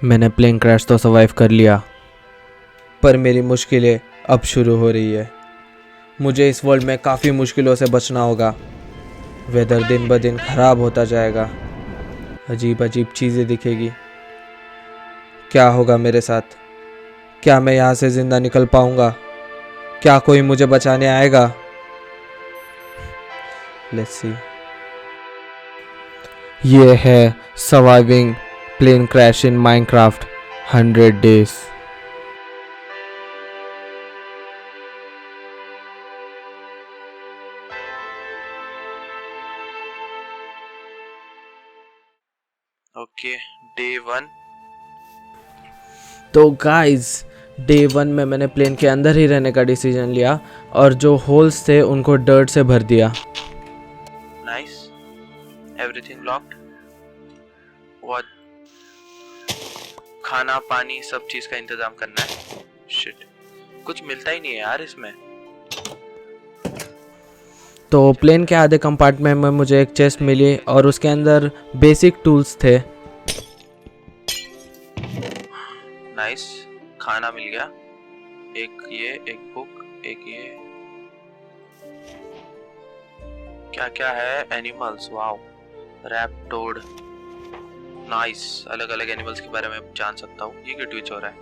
मैंने plane crash तो survive कर लिया, पर मेरी मुश्किलें अब शुरू हो रही है। मुझे इस वर्ल्ड में काफ़ी मुश्किलों से बचना होगा। वेदर दिन ब दिन ख़राब होता जाएगा, अजीब अजीब चीज़ें दिखेगी। क्या होगा मेरे साथ? क्या मैं यहाँ से ज़िंदा निकल पाऊँगा? क्या कोई मुझे बचाने आएगा? Let's see. ये है surviving plane crash in Minecraft 100 days. Okay, day 1। तो गाइस, डे 1 में मैंने प्लेन के अंदर ही रहने का डिसीजन लिया और जो होल्स थे उनको डर्ट से भर दिया। Nice, everything locked. व्हाट? खाना पानी सब चीज का इंतजाम करना है। शिट, कुछ मिलता ही नहीं है यार इसमें। तो प्लेन के आधे कंपार्टमेंट में मुझे एक चेस्ट मिली और उसके अंदर बेसिक टूल्स थे। नाइस, खाना मिल गया। एक ये, एक बुक, एक ये। क्या क्या है? Animals, wow. Raptor, nice. अलग अलग एनिमल्स के बारे में जान सकता हूँ। ये क्यों ट्विच हो रहा है?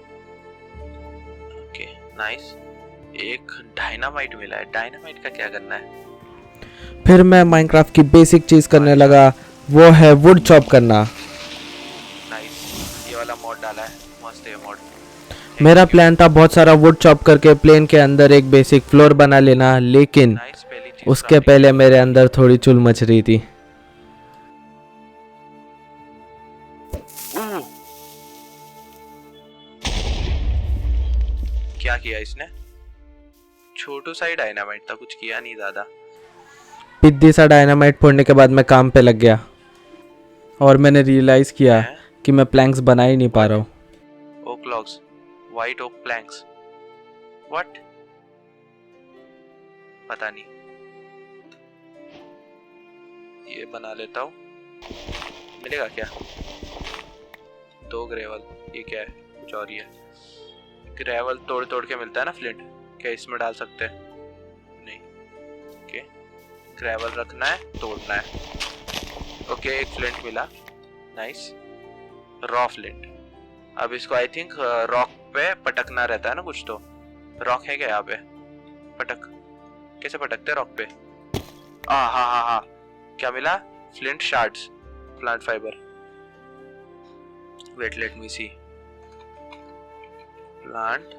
Okay, nice. एक डायनामाइट मिला है। डायनामाइट का क्या करना है? फिर मैं माइनक्राफ्ट की बेसिक चीज़ करने लगा, वो है वुड चॉप करना। नाइस, ये वाला मॉड डाला है, मस्त है मॉड। मेरा प्लान था बहुत सारा वुड चॉप करके प्लेन के अंदर एक बेसिक फ्लोर बना लेना, लेकिन नाइस, पहली चीज उसके पहले मेरे अंदर थोड़ी चुल मच रही थी। क्या किया इसने? छोटू सा ही डायनामाइट था, कुछ किया नहीं ज्यादा। पिद्दी सा डायनामाइट फोड़ने के बाद मैं काम पे लग गया और मैंने रियलाइज किया कि मैं प्लैंक्स बना ही नहीं पा रहा हूँ। Oak logs, white oak planks, what? पता नहीं। ये बना लेता हूँ, मिलेगा क्या? 2 ग्रेवल, ये क्या है? कुछ और ही है। ग्रेवल तोड़ तोड़ के मिलता है ना फ्लिंट, क्या इसमें डाल सकते हैं? नहीं। ओके, ग्रेवल रखना है, तोड़ना है। ओके, एक फ्लिंट मिला, नाइस। Raw flint. अब इसको आई थिंक रॉक पे पटकना रहता है ना कुछ तो। रॉक है क्या यहाँ पे? पटक, कैसे पटकते रॉक पे? हाँ हाँ हाँ हाँ, क्या मिला? Flint shards, plant fibre. Wait, let me see. Plant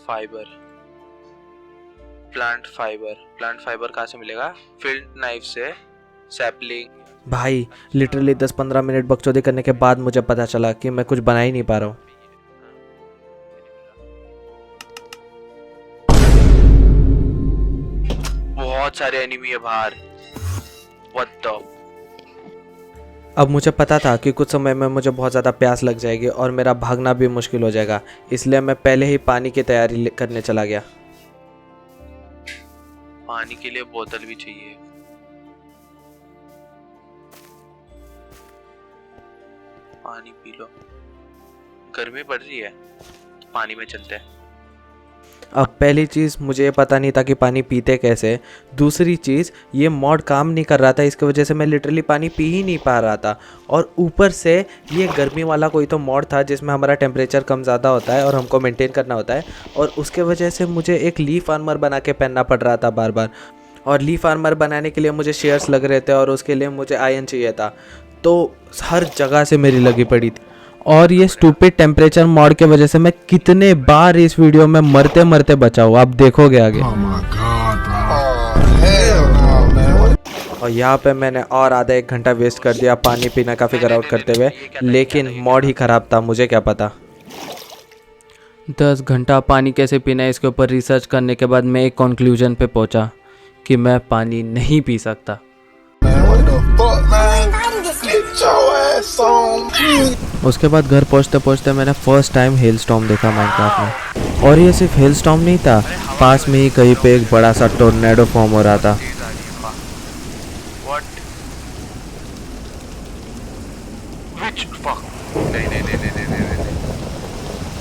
fibre, plant fibre, plant fibre कहाँ से मिलेगा? फील्ड नाइफ से, सैपलिंग। भाई लिटरली 10-15 मिनट बकचोदी करने के बाद मुझे पता चला कि मैं कुछ बना ही नहीं पा रहा हूँ। बहुत सारे एनिमी है बाहर। What the? अब मुझे पता था कि कुछ समय में मुझे बहुत ज़्यादा प्यास लग जाएगी और मेरा भागना भी मुश्किल हो जाएगा, इसलिए मैं पहले ही पानी की तैयारी करने चला गया। पानी के लिए बोतल भी चाहिए। पानी पी लो। गर्मी पड़ रही है, तो पानी में चलते हैं। अब पहली चीज़, मुझे ये पता नहीं था कि पानी पीते कैसे। दूसरी चीज़, ये मॉड काम नहीं कर रहा था, इसकी वजह से मैं लिटरली पानी पी ही नहीं पा रहा था। और ऊपर से ये गर्मी वाला कोई तो मॉड था जिसमें हमारा टेम्परेचर कम ज़्यादा होता है और हमको मेंटेन करना होता है, और उसके वजह से मुझे एक लीफ आर्मर बना के पहनना पड़ रहा था बार बार। और लीफ आर्मर बनाने के लिए मुझे शेयर्स लग रहे थे और उसके लिए मुझे आयरन चाहिए था, तो हर जगह से मेरी लगी पड़ी थी। और ये स्टूपिड टेम्परेचर मॉड के वजह से मैं कितने बार इस वीडियो में मरते मरते बचा हूँ, आप देखोगे आगे। और यहाँ पे मैंने और आधा 1 घंटा वेस्ट कर दिया पानी पीना का फिगर आउट करते हुए, लेकिन मॉड ही ख़राब था, मुझे क्या पता। 10 घंटा पानी कैसे पीना है इसके ऊपर रिसर्च करने के बाद मैं एक कंक्लूजन पे पहुँचा कि मैं पानी नहीं पी सकता। उसके बाद घर पहुंचते पहुंचते मैंने फर्स्ट टाइम हेलस्टॉर्म देखा माइनक्राफ्ट में, और ये सिर्फ हेलस्टॉर्म नहीं था, पास में ही कहीं पे एक बड़ा सा टोर्नेडो फॉर्म हो रहा था। व्हाट? Which fuck? नहीं नहीं नहीं नहीं नहीं नहीं।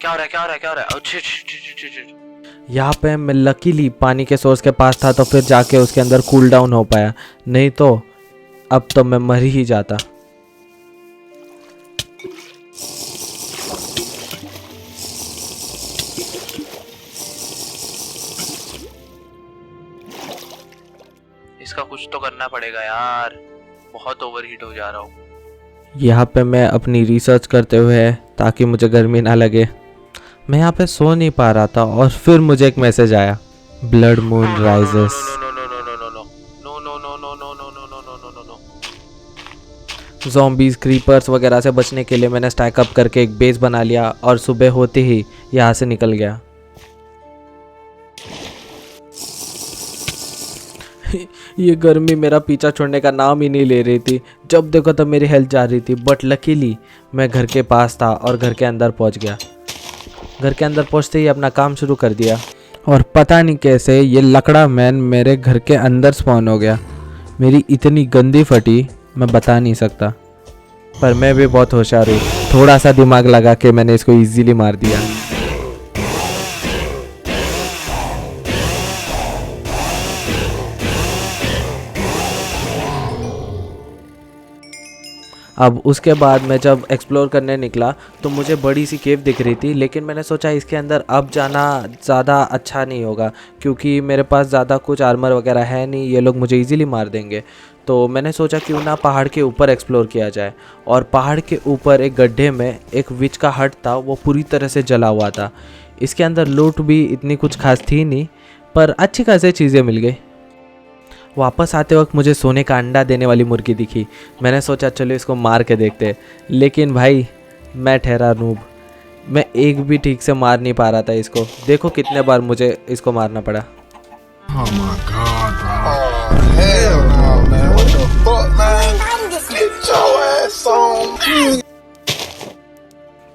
क्या हो रहा है, क्या हो रहा है, क्या हो रहा है? Oh, shit, shit, shit, shit, shit. यहाँ पे मैं लकीली पानी के सोर्स के पास था तो फिर जाके उसके अंदर कूल डाउन हो पाया, नहीं तो अब तो मैं मर ही जाता। इसका कुछ तो करना पड़ेगा यार, बहुत ओवरहीट हो जा रहा हूँ। यहाँ पे मैं अपनी रिसर्च करते हुए, ताकि मुझे गर्मी ना लगे, मैं यहाँ पे सो नहीं पा रहा था और फिर मुझे एक मैसेज आया, blood moon rises. Zombies creepers वगैरह से बचने के लिए मैंने स्टैक अप करके एक बेस बना लिया और सुबह होते ही यहाँ से निकल गया। ये गर्मी मेरा पीछा छोड़ने का नाम ही नहीं ले रही थी, जब देखो तब मेरी हेल्थ जा रही थी, बट लकीली मैं घर के पास था और घर के अंदर पहुंच गया। घर के अंदर पहुंचते ही अपना काम शुरू कर दिया और पता नहीं कैसे ये लकड़ा मैन मेरे घर के अंदर स्पॉन हो गया। मेरी इतनी गंदी फटी मैं बता नहीं सकता, पर मैं भी बहुत होशियार हूँ, थोड़ा सा दिमाग लगा के मैंने इसको इजीली मार दिया। अब उसके बाद मैं जब एक्सप्लोर करने निकला तो मुझे बड़ी सी केव दिख रही थी, लेकिन मैंने सोचा इसके अंदर अब जाना ज़्यादा अच्छा नहीं होगा क्योंकि मेरे पास ज़्यादा कुछ आर्मर वगैरह है नहीं, ये लोग मुझे इजीली मार देंगे। तो मैंने सोचा क्यों ना पहाड़ के ऊपर एक्सप्लोर किया जाए, और पहाड़ के ऊपर एक गड्ढे में एक विच का हट था, वो पूरी तरह से जला हुआ था। इसके अंदर लूट भी इतनी कुछ खास थी नहीं, पर अच्छी खासी चीज़ें मिल गई। वापस आते वक्त मुझे सोने का अंडा देने वाली मुर्गी दिखी, मैंने सोचा चलो इसको मार के देखते, लेकिन भाई मैं ठहरा नूब, मैं एक भी ठीक से मार नहीं पा रहा था इसको। देखो कितने बार मुझे इसको मारना पड़ा। Oh my God, bro. Oh, hell no, man. What the fuck, man? Get your ass on.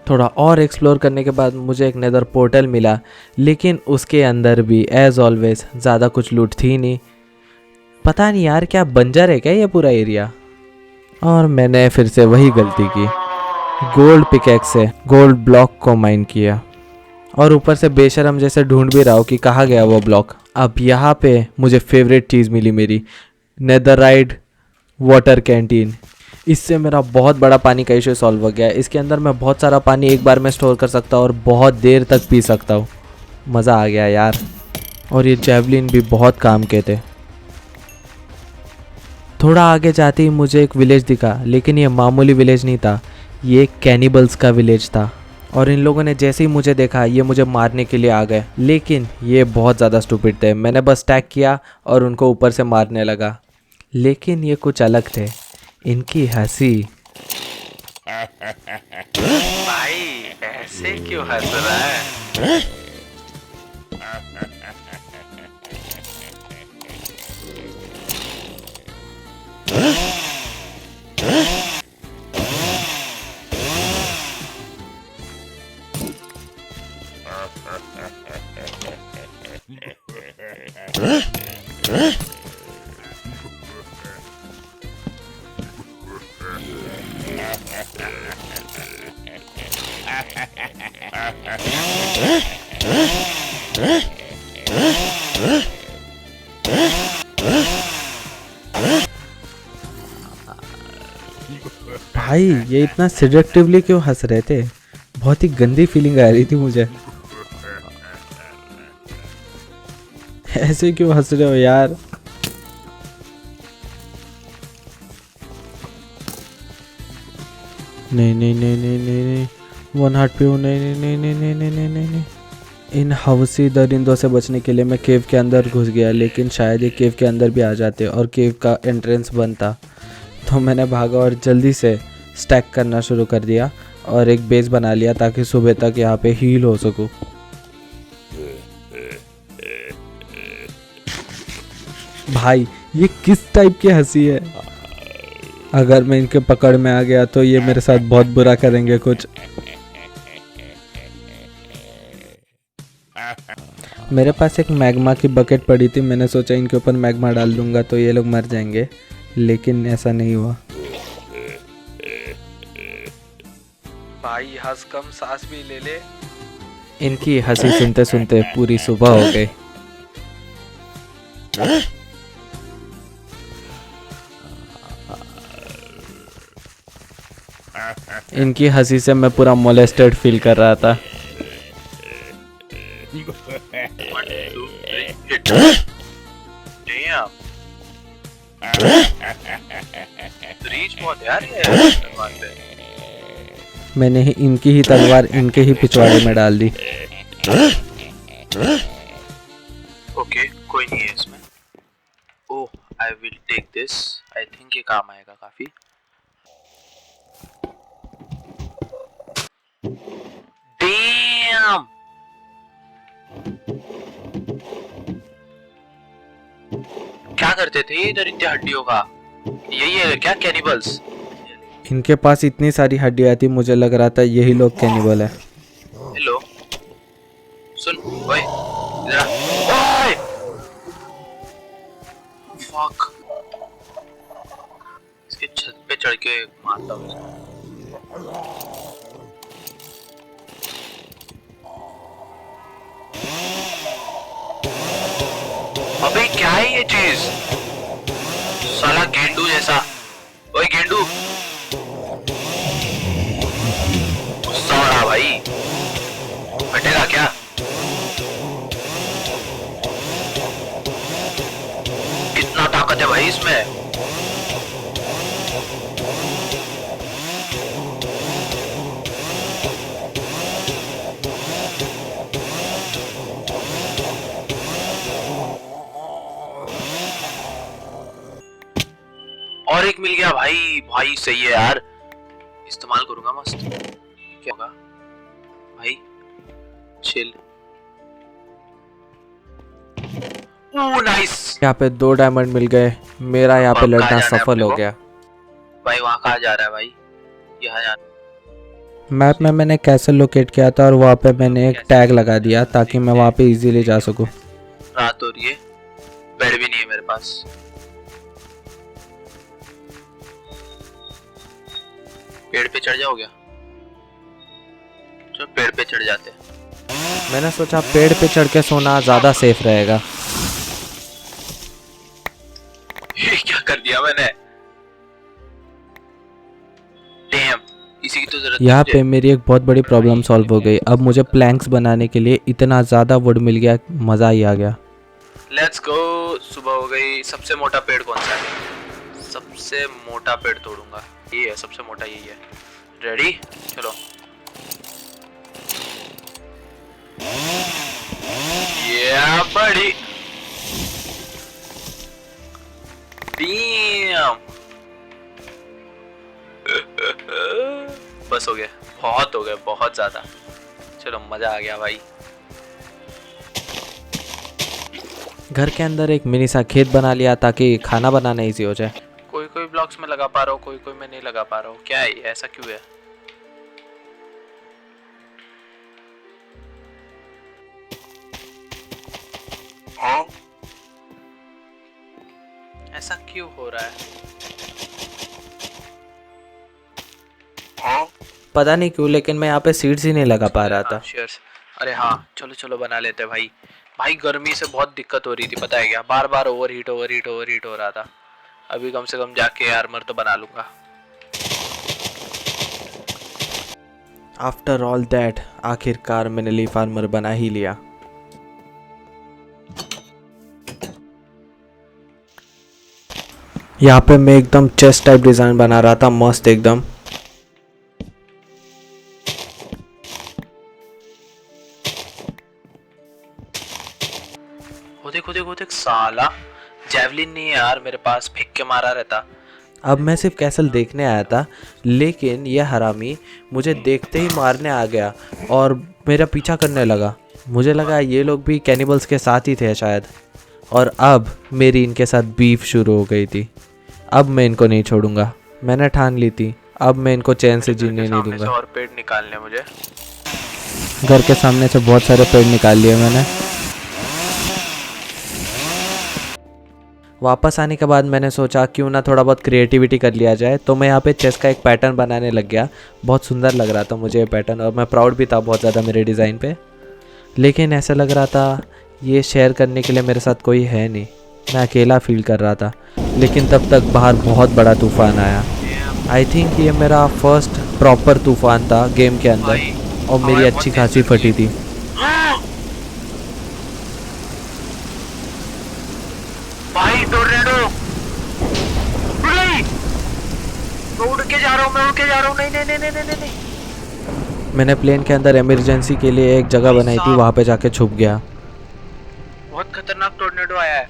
थोड़ा और एक्सप्लोर करने के बाद मुझे एक नेदर पोर्टल मिला, लेकिन उसके अंदर भी एज ऑलवेज ज़्यादा कुछ लूट थी नहीं। पता नहीं यार क्या बंजर है क्या ये पूरा एरिया। और मैंने फिर से वही गलती की, गोल्ड पिकैक्स से गोल्ड ब्लॉक को माइन किया और ऊपर से बेशरम जैसे ढूंढ भी रहा हूँ कि कहाँ गया वो ब्लॉक। अब यहाँ पे मुझे फेवरेट चीज़ मिली मेरी, नेदरराइट वाटर कैंटीन। इससे मेरा बहुत बड़ा पानी का इशू सॉल्व हो गया। इसके अंदर मैं बहुत सारा पानी एक बार में स्टोर कर सकता हूँ और बहुत देर तक पी सकता हूँ। मज़ा आ गया यार। और ये जैवलिन भी बहुत काम के थे। थोड़ा आगे जाते ही मुझे एक विलेज दिखा, लेकिन ये मामूली विलेज नहीं था, ये एक कैनिबल्स का विलेज था। और इन लोगों ने जैसे ही मुझे देखा ये मुझे मारने के लिए आ गए, लेकिन ये बहुत ज़्यादा स्टूपिड थे। मैंने बस अटैक किया और उनको ऊपर से मारने लगा, लेकिन ये कुछ अलग थे, इनकी हंसी। भाई ऐसे क्यों हंस रहा है? भाई ये इतना सिडक्टिवली क्यों हंस रहे थे? बहुत ही गंदी फीलिंग आ रही थी मुझे। ऐसे क्यों हंस रहे हो यार? नहीं नहीं नहीं नहीं नहीं नहीं, वन हार्ट पे हूँ। नहीं नहीं नहीं नहीं नहीं नहीं नहीं नहीं नहीं। इन हवसी दरिंदों से बचने के लिए मैं केव के अंदर घुस गया, लेकिन शायद ये केव के अंदर भी आ जाते और केव का एंट्रेंस बंद था। तो मैंने भागा और जल्दी से स्टैक करना शुरू कर दिया और एक बेस बना लिया ताकि सुबह तक यहाँ पे हील हो सकूँ। भाई ये किस टाइप की हंसी है? अगर मैं इनके पकड़ में आ गया तो ये मेरे साथ बहुत बुरा करेंगे कुछ। मेरे पास एक मैग्मा की बकेट पड़ी थी, मैंने सोचा इनके ऊपर मैग्मा डाल दूंगा तो ये लोग मर जाएंगे, लेकिन ऐसा नहीं हुआ। भाई हंस कम सांस भी ले ले। इनकी हंसी सुनते सुनते पूरी सुबह हो गई। इनकी हंसी से मैं पूरा मोलेस्टेड फील कर रहा था। 1 2 3 hit. Damn. रीच बहुत यार ये तलवार पे। मैंने ही इनकी ही तलवार इनके ही पिछवाड़े में डाल दी। ओके कोई नहीं है इसमें। Oh I will take this, I think ये काम आएगा काफी। डैम क्या करते थे ये इधर इतनी हड्डियों का? यही है क्या कैनिबल्स? इनके पास इतनी सारी हड्डियां थी, मुझे लग रहा था यही लोग कैनिबल है। हेलो सुन ओए इधर आ। ओए फक, इसके छत पे चढ़ के मारता हूँ। अबे क्या है ये चीज? साला गेंडू जैसा। ओए गेंडू गुस्सा हो रहा भाई, हटेगा क्या? कितना ताकत है भाई इसमें। और एक मिल गया भाई। भाई सही है यार, इस्तेमाल करूंगा मस्त। क्या होगा भाई? चिल। Oh nice. यहाँ पे 2 डायमंड मिल गए। मेरा यहाँ पे अब कहाँ लड़ना जाना है सफल अपने हो को? गया। भाई वहाँ कहाँ जा रहा है भाई? यहाँ जाना। मैप में मैंने कैसल लोकेट किया था और वहाँ पे मैंने एक टैग लगा दिया ताकि मैं वहाँ पे इजीली जा सकूँ। रात हो रही है, बेड भी नहीं है मेरे पास। पेड़ पे चढ़ जाओगे? चलो पेड़ पे चढ़ जाते हैं। मैंने सोचा पेड़ पे चढ़ के सोना ज़्यादा सेफ रहेगा। ये क्या कर दिया मैंने? डैम, इसी की तो जरूरत थी यहाँ मुझे। पे मेरी एक बहुत बड़ी प्रॉब्लम सॉल्व हो गई। अब मुझे प्लैंक्स बनाने के लिए इतना ज़्यादा वुड मिल गया, मज़ा ही आ गया। Let's go. सुबह हो गई। सबसे मोटा पेड़ कौन सा है? सबसे मोटा पेड़ तोड़ूंगा। ये है सबसे मोटा, यही है। रेडी? चलो। ये बड़ी डैम। बस हो गया, बहुत हो गया, बहुत ज्यादा। चलो मजा आ गया भाई। घर के अंदर एक मिनी सा खेत बना लिया ताकि खाना बनाना इजी हो जाए। कोई कोई ब्लॉक्स में लगा पा रहा हूँ, कोई कोई में नहीं लगा पा रहा हूँ। क्या है ये? ऐसा क्यों है? हाँ? ऐसा क्यों हो रहा है? हाँ? पता नहीं क्यों, लेकिन मैं यहाँ पे सीड्स ही नहीं लगा पा रहा था। शेयर्स। अरे हाँ चलो चलो बना लेते हैं भाई। भाई गर्मी से बहुत दिक्कत हो रही थी, पता है क्या? बार बार ओवरहीट हो रहा था। अभी कम से कम जाके आर्मर तो बना लूंगा। आफ्टर ऑल दैट आखिरकार मैंने लीफ आर्मर बना ही लिया। यहाँ पे मैं एकदम चेस्ट टाइप डिजाइन बना रहा था, मस्त एकदम। वो देख साला जेवलिन नहीं है यार मेरे पास, फेंक के मारा रहता। अब मैं सिर्फ कैसल देखने आया था, लेकिन यह हरामी मुझे देखते ही मारने आ गया और मेरा पीछा करने लगा। मुझे लगा ये लोग भी कैनिबल्स के साथ ही थे शायद, और अब मेरी इनके साथ बीफ शुरू हो गई थी। अब मैं इनको नहीं छोड़ूंगा, मैंने ठान ली थी। अब मैं इनको चैन से जीने नहीं दूंगा। और पेड़ निकालने मुझे। घर के सामने से बहुत सारे पेड़ निकाल लिए मैंने। वापस आने के बाद मैंने सोचा क्यों ना थोड़ा बहुत क्रिएटिविटी कर लिया जाए, तो मैं यहाँ पे चेस का एक पैटर्न बनाने लग गया। बहुत सुंदर लग रहा था मुझे ये पैटर्न, और मैं प्राउड भी था बहुत ज़्यादा मेरे डिज़ाइन पे। लेकिन ऐसा लग रहा था ये शेयर करने के लिए मेरे साथ कोई है नहीं, मैं अकेला फील कर रहा था। लेकिन तब तक बाहर बहुत बड़ा तूफ़ान आया। आई थिंक ये मेरा फर्स्ट प्रॉपर तूफ़ान था गेम के अंदर, और मेरी अच्छी खासी फटी थी। भाई टोर्नेडो मैं उड़ के जा रहा हूँ, मैं उड़ के जा रहा हूँ। नहीं नहीं नहीं नहीं नहीं नहीं। मैंने प्लेन के अंदर इमरजेंसी के लिए एक जगह बनाई थी, वहाँ पे जाके छुप गया। बहुत खतरनाक टोर्नेडो आया है।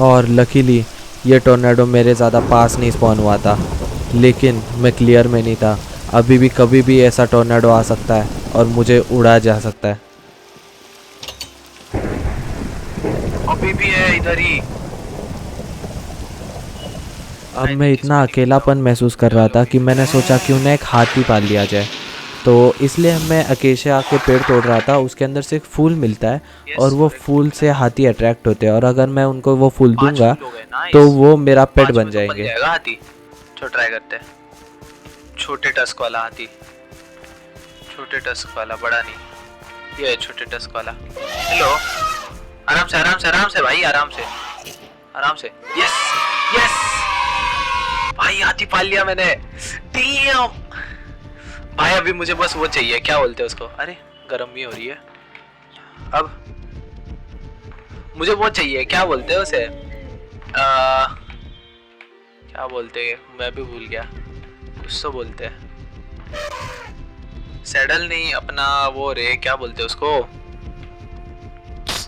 और लकीली ये टोर्नेडो मेरे ज़्यादा पास नहीं स्पॉन हुआ था, लेकिन मैं क्लियर में नहीं था। अभी भी कभी भी ऐसा टोर्नेडो आ सकता है और मुझे उड़ा जा सकता है। अभी भी है इधर ही। अब मैं इतना अकेलापन महसूस कर रहा था कि मैंने सोचा क्यों ना एक हाथी पाल लिया जाए। तो इसलिए मैं अकेशिया के पेड़ तोड़ रहा था, उसके अंदर से एक फूल मिलता है और वो फूल से हाथी अट्रैक्ट होते हैं, और अगर मैं उनको वो फूल दूंगा तो वो मेरा पेट बन जाएंगे। हाथी चलो ट्राई करते हैं। छोटे टस्क वाला हाथी, छोटे टस्क वाला, बड़ा नहीं, ये छोटे टस्क वाला। हेलो, आराम से आराम से आराम से भाई, आराम से आराम से। यस यस भाई, हाथी पाल लिया मैंने। डैम भाई, अभी मुझे बस वो चाहिए, क्या बोलते हैं उसको, अरे गर्मी हो रही है। अब मुझे वो चाहिए, क्या बोलते हैं उसे, क्या बोलते हैं, मैं भी भूल गया, कुछ तो बोलते हैं। सैडल नहीं, अपना वो रे, क्या बोलते हैं उसको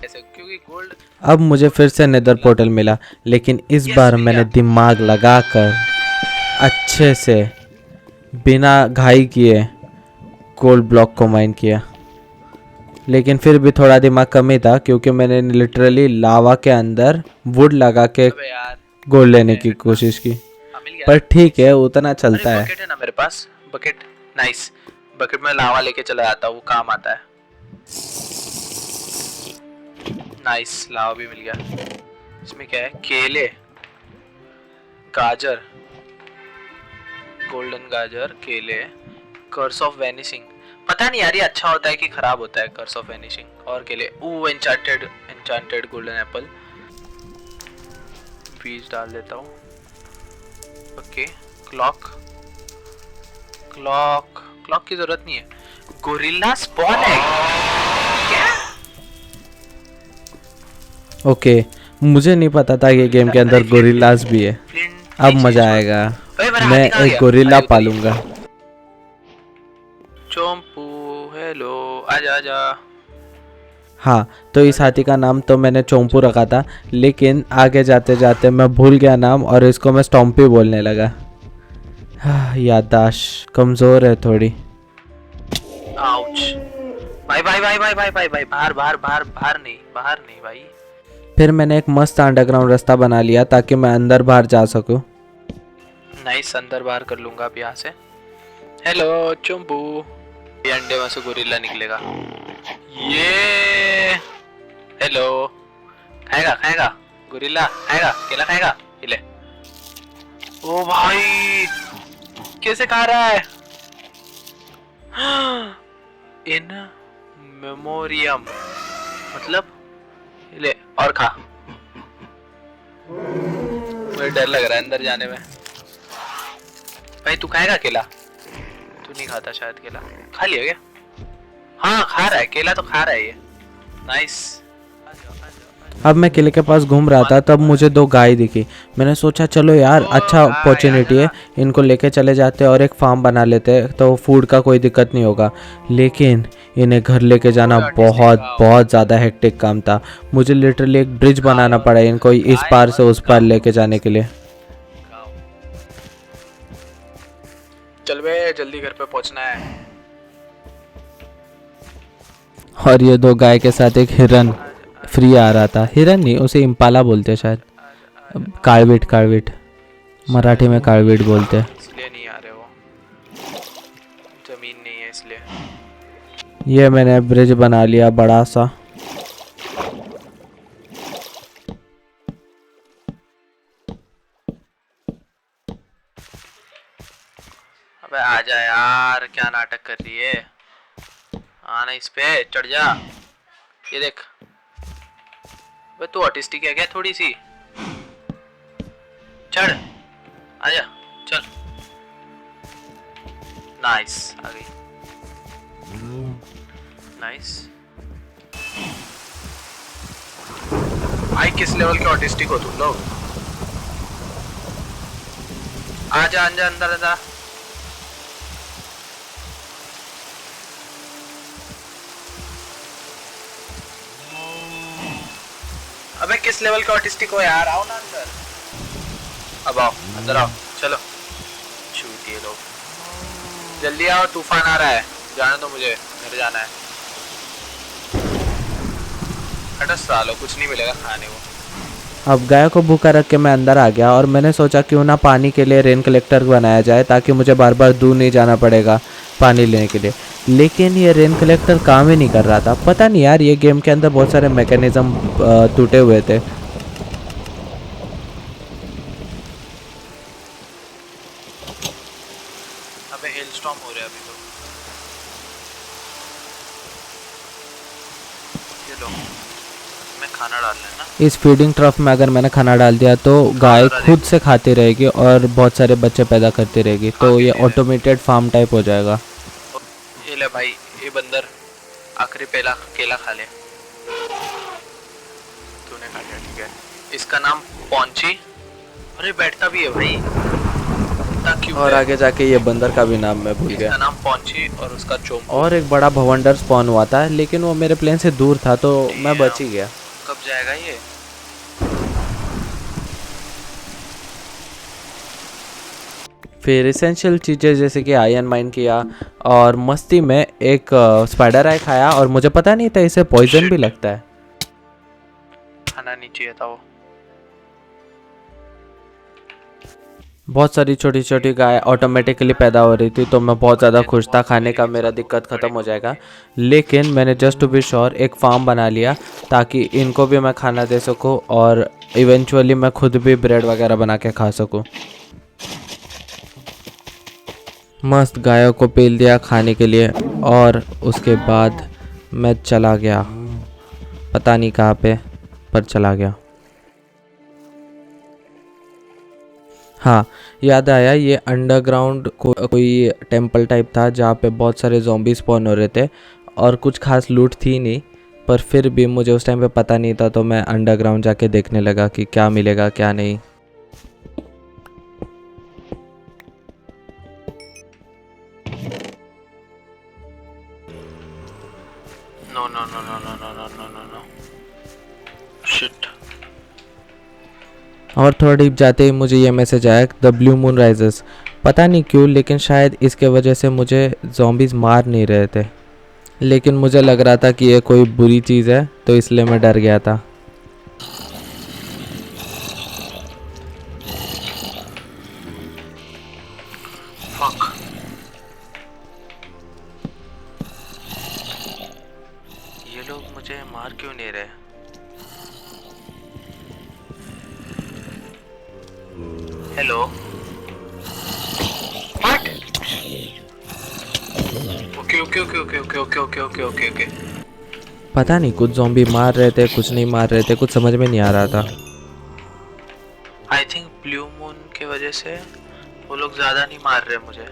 ऐसे, क्योंकि गोल्ड। अब मुझे फिर से नेदर पोर्टल मिला, लेकिन इस बार मैंने दिमाग लगाकर अच्छे से बिना घाई किए गोल्ड ब्लॉक को माइन किया। लेकिन फिर भी थोड़ा दिमाग कम ही था, क्योंकि मैंने लिटरली लावा के अंदर वुड लगा के गोल्ड लेने की कोशिश की। पर ठीक है, उतना चलता है। बकेट है ना मेरे पास, बकेट, नाइस। बकेट में लावा लेके चला जाता हूँ, वो काम आता है। नाइस, लावा भी मिल गया। इसमें क्या है, केले, गाजर, गोल्डन गाजर, केले, कर्स ऑफ वैनिशिंग। पता नहीं यार ये अच्छा होता है कि खराब होता है कर्स ऑफ वैनिशिंग, और केले। ओ एन्चांटेड गोल्डन एप्पल, बीज डाल देता हूँ। ओके, क्लॉक की जरूरत नहीं है। गोरिल्ला स्पॉन है क्या? ओके, मुझे नहीं पता था ये गेम के अंदर गोरिल्लास भी है। अब मजा आएगा, मैं एक गोरिल्ला पालूंगा। चोम्पू, हेलो, आजा आजा। हाँ, तो इस हाथी का नाम तो मैंने चोम्पू रखा था, लेकिन आगे जाते जाते मैं भूल गया नाम और इसको मैं स्टॉम्पी बोलने लगा। याददाश्त कमज़ोर है थोड़ी। आउच। भाई भाई भाई भाई भाई भाई भाई, बाहर नहीं भाई। फिर मैंने एक मस्त अंडरग्राउंड रास्ता बना लिया ताकि मैं अंदर बाहर जा सकूं। नाइस, अंदर बाहर कर लूंगा अब यहाँ से। हेलो चुम्पू, ये अंडे में से गोरिल्ला निकलेगा। ये हेलो, खाएगा गोरिल्ला, खाएगा केला, खाएगा, ये ले। ओ भाई, कैसे खा रहा है? इन मेमोरियम, मतलब ले और खा। मुझे डर लग रहा है अंदर जाने में। भाई तू खाएगा केला? तू नहीं खाता शायद केला, खा लिया क्या? हाँ खा रहा है केला, तो खा रहा है ये। नाइस। अब मैं किले के पास घूम रहा था, तब मुझे दो गाय दिखी। मैंने सोचा चलो यार, अच्छा अपॉर्चुनिटी है, इनको लेके चले जाते और एक फार्म बना लेते, तो फूड का कोई दिक्कत नहीं होगा। लेकिन इन्हें घर लेके जाना बहुत ज़्यादा हेक्टिक काम था। मुझे लिटरली एक ब्रिज बनाना पड़ा इनको इस पार से उस पार लेके जाने के लिए। चल बे, जल्दी घर पे पहुंचना है। और ये दो गाय के साथ एक हिरन फ्री आ रहा था। हिरन नहीं, उसे इम्पाला बोलते हैं शायद, काळवीट मराठी में काळवीट बोलते हैं। इसलिए नहीं आ रहे वो, जमीन नहीं है इसलिए। ये मैंने ब्रिज बना लिया बड़ा सा। अबे आजा यार, क्या नाटक कर रही है? आना इस पे, चढ़ जा। ये देख, बे तू ऑटिस्टिक है क्या थोड़ी सी? चढ़, आजा, चल। नाइस, आ गई। नाइस। भाई किस लेवल के ऑटिस्टिक हो तुम लोग? आजा आजा अंदर आजा। अबे किस लेवल के ऑटिस्टिक हो यार, आओ ना अंदर। अब आओ अंदर आओ, चलो। शूट ये लोग, जल्दी आओ, तूफान आ रहा है। जाने दो मुझे, घर जाना है। हटो सालो, कुछ नहीं मिलेगा खाने को। अब गाय को भूखा रख के मैं अंदर आ गया और मैंने सोचा क्यों ना पानी के लिए रेन कलेक्टर बनाया जाए ताकि मुझे बार बार दूर नहीं जाना पड़ेगा पानी लेने के लिए। लेकिन ये रेन कलेक्टर काम ही नहीं कर रहा था। पता नहीं यार, ये गेम के अंदर बहुत सारे मैकेनिज्म टूटे हुए थे। अबे हेलस्टॉर्म हो रहा है अभी तो। ये लो, मैं खाना डाल लेना। इस फीडिंग ट्रफ में अगर मैंने खाना डाल दिया तो गाय खुद से खाती रहेगी और बहुत सारे बच्चे पैदा करती रहेगी, तो ये ऑटोमेटेड फार्म टाइप हो जाएगा। ये ले भाई, ये बंदर आखिरी पहला केला खा ले। तूने खा लिया, ठीक है। इसका नाम पॉन्ची। अरे बैठता भी है भाई, क्यों? और आगे जाके ये बंदर का भी नाम मैं भूल गया। इसका नाम पॉन्ची और उसका चोम। और एक बड़ा भवंडर स्पॉन हुआ था, लेकिन वो मेरे प्लेन से दूर था तो मैं बच ही गया। कब जाएगा ये? फिर एसेंशियल चीज़ें जैसे कि आयरन माइन किया और मस्ती में एक स्पाइडर आई खाया और मुझे पता नहीं था इसे पॉइजन भी लगता है। खाना नहीं चाहिए था वो। बहुत सारी छोटी छोटी गाय ऑटोमेटिकली पैदा हो रही थी तो मैं बहुत ज़्यादा खुश था, खाने का मेरा दिक्कत ख़त्म हो जाएगा। लेकिन मैंने जस्ट टू बी श्योर एक फार्म बना लिया ताकि इनको भी मैं खाना दे सकूं और इवेंचुअली मैं खुद भी ब्रेड वगैरह बना के खा सकूं। मस्त गायों को पेल दिया खाने के लिए और उसके बाद मैं चला गया, पता नहीं कहाँ पे, पर चला गया। हाँ, याद आया, ये अंडरग्राउंड कोई टेंपल टाइप था जहाँ पे बहुत सारे ज़ॉम्बी स्पॉन हो रहे थे और कुछ खास लूट थी नहीं, पर फिर भी मुझे उस टाइम पे पता नहीं था तो मैं अंडरग्राउंड जाके देखने लगा कि क्या मिलेगा क्या नहीं। No no no no no no no no no no, shit. और थोड़ा डीप जाते ही मुझे ये मैसेज आया, द ब्लू मून राइजेस। पता नहीं क्यों, लेकिन शायद इसके वजह से मुझे ज़ॉम्बीज़ मार नहीं रहे थे, लेकिन मुझे लग रहा था कि ये कोई बुरी चीज़ है तो इसलिए मैं डर गया था। फक। ये लोग मुझे मार क्यों नहीं रहे? Hello, what? Okay okay okay okay okay okay okay okay okay okay. पता नहीं, कुछ ज़ॉम्बी मार रहे थे, कुछ नहीं मार रहे थे, कुछ समझ में नहीं आ रहा था। आई थिंक ब्लू मून की वजह से वो लोग ज्यादा नहीं मार रहे मुझे।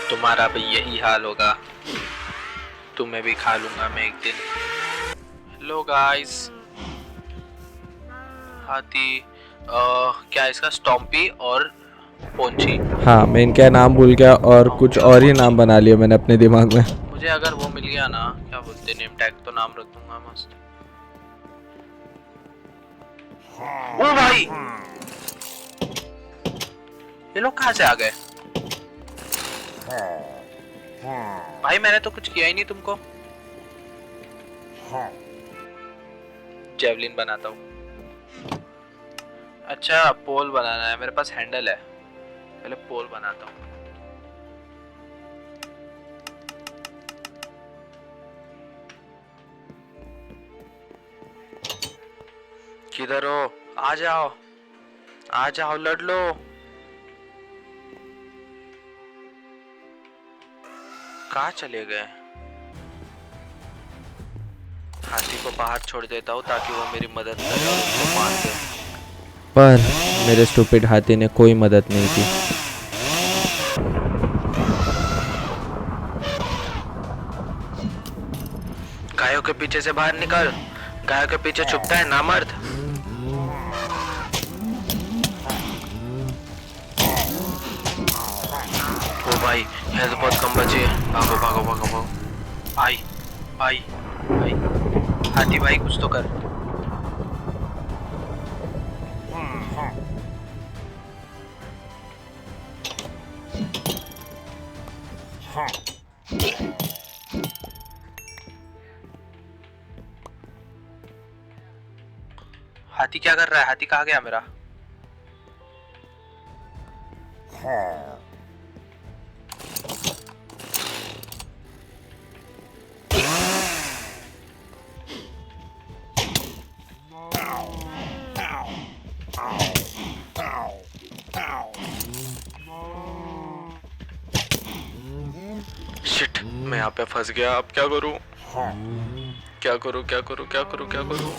तुम्हारा भी यही हाल होगा, तुम्हें भी खा लूंगा मैं एक दिन। Hello guys. हाथी, क्या इसका स्टॉम्पी और पोंची। हाँ, मैं इनका नाम भूल गया और कुछ और ही नाम बना लिया मैंने अपने दिमाग में। मुझे अगर वो मिल गया ना, क्या बोलते, नेम टैग, तो नाम रख दूंगा मस्त। ओ भाई, ये लोग कहाँ से आ गए? भाई मैंने तो कुछ किया ही नहीं तुमको। जेवलिन बनाता हूँ। अच्छा, पोल बनाना है, मेरे पास हैंडल है, पहले पोल बनाता हूँ। किधर हो? आ जाओ, आ जाओ, लड़ लो। कहाँ चले गए? हाथी को बाहर छोड़ देता हूँ ताकि वो मेरी मदद करे और उसको मार दे। पर मेरे स्टूपिड हाथी ने कोई मदद नहीं की। गायों के पीछे से बाहर निकल, गायों के पीछे छुपता है नामर्द। ओ भाई, हेल्थ बहुत कम बची है। भागो भागो भागो भागो। भाई भाई भाई, हाथी भाई कुछ तो कर। हाथी क्या कर रहा है? हाथी कहाँ गया मेरा? शिट, मैं यहाँ पे फंस गया। अब क्या करूं? क्या करूं क्या करूं क्या करूं क्या करूं?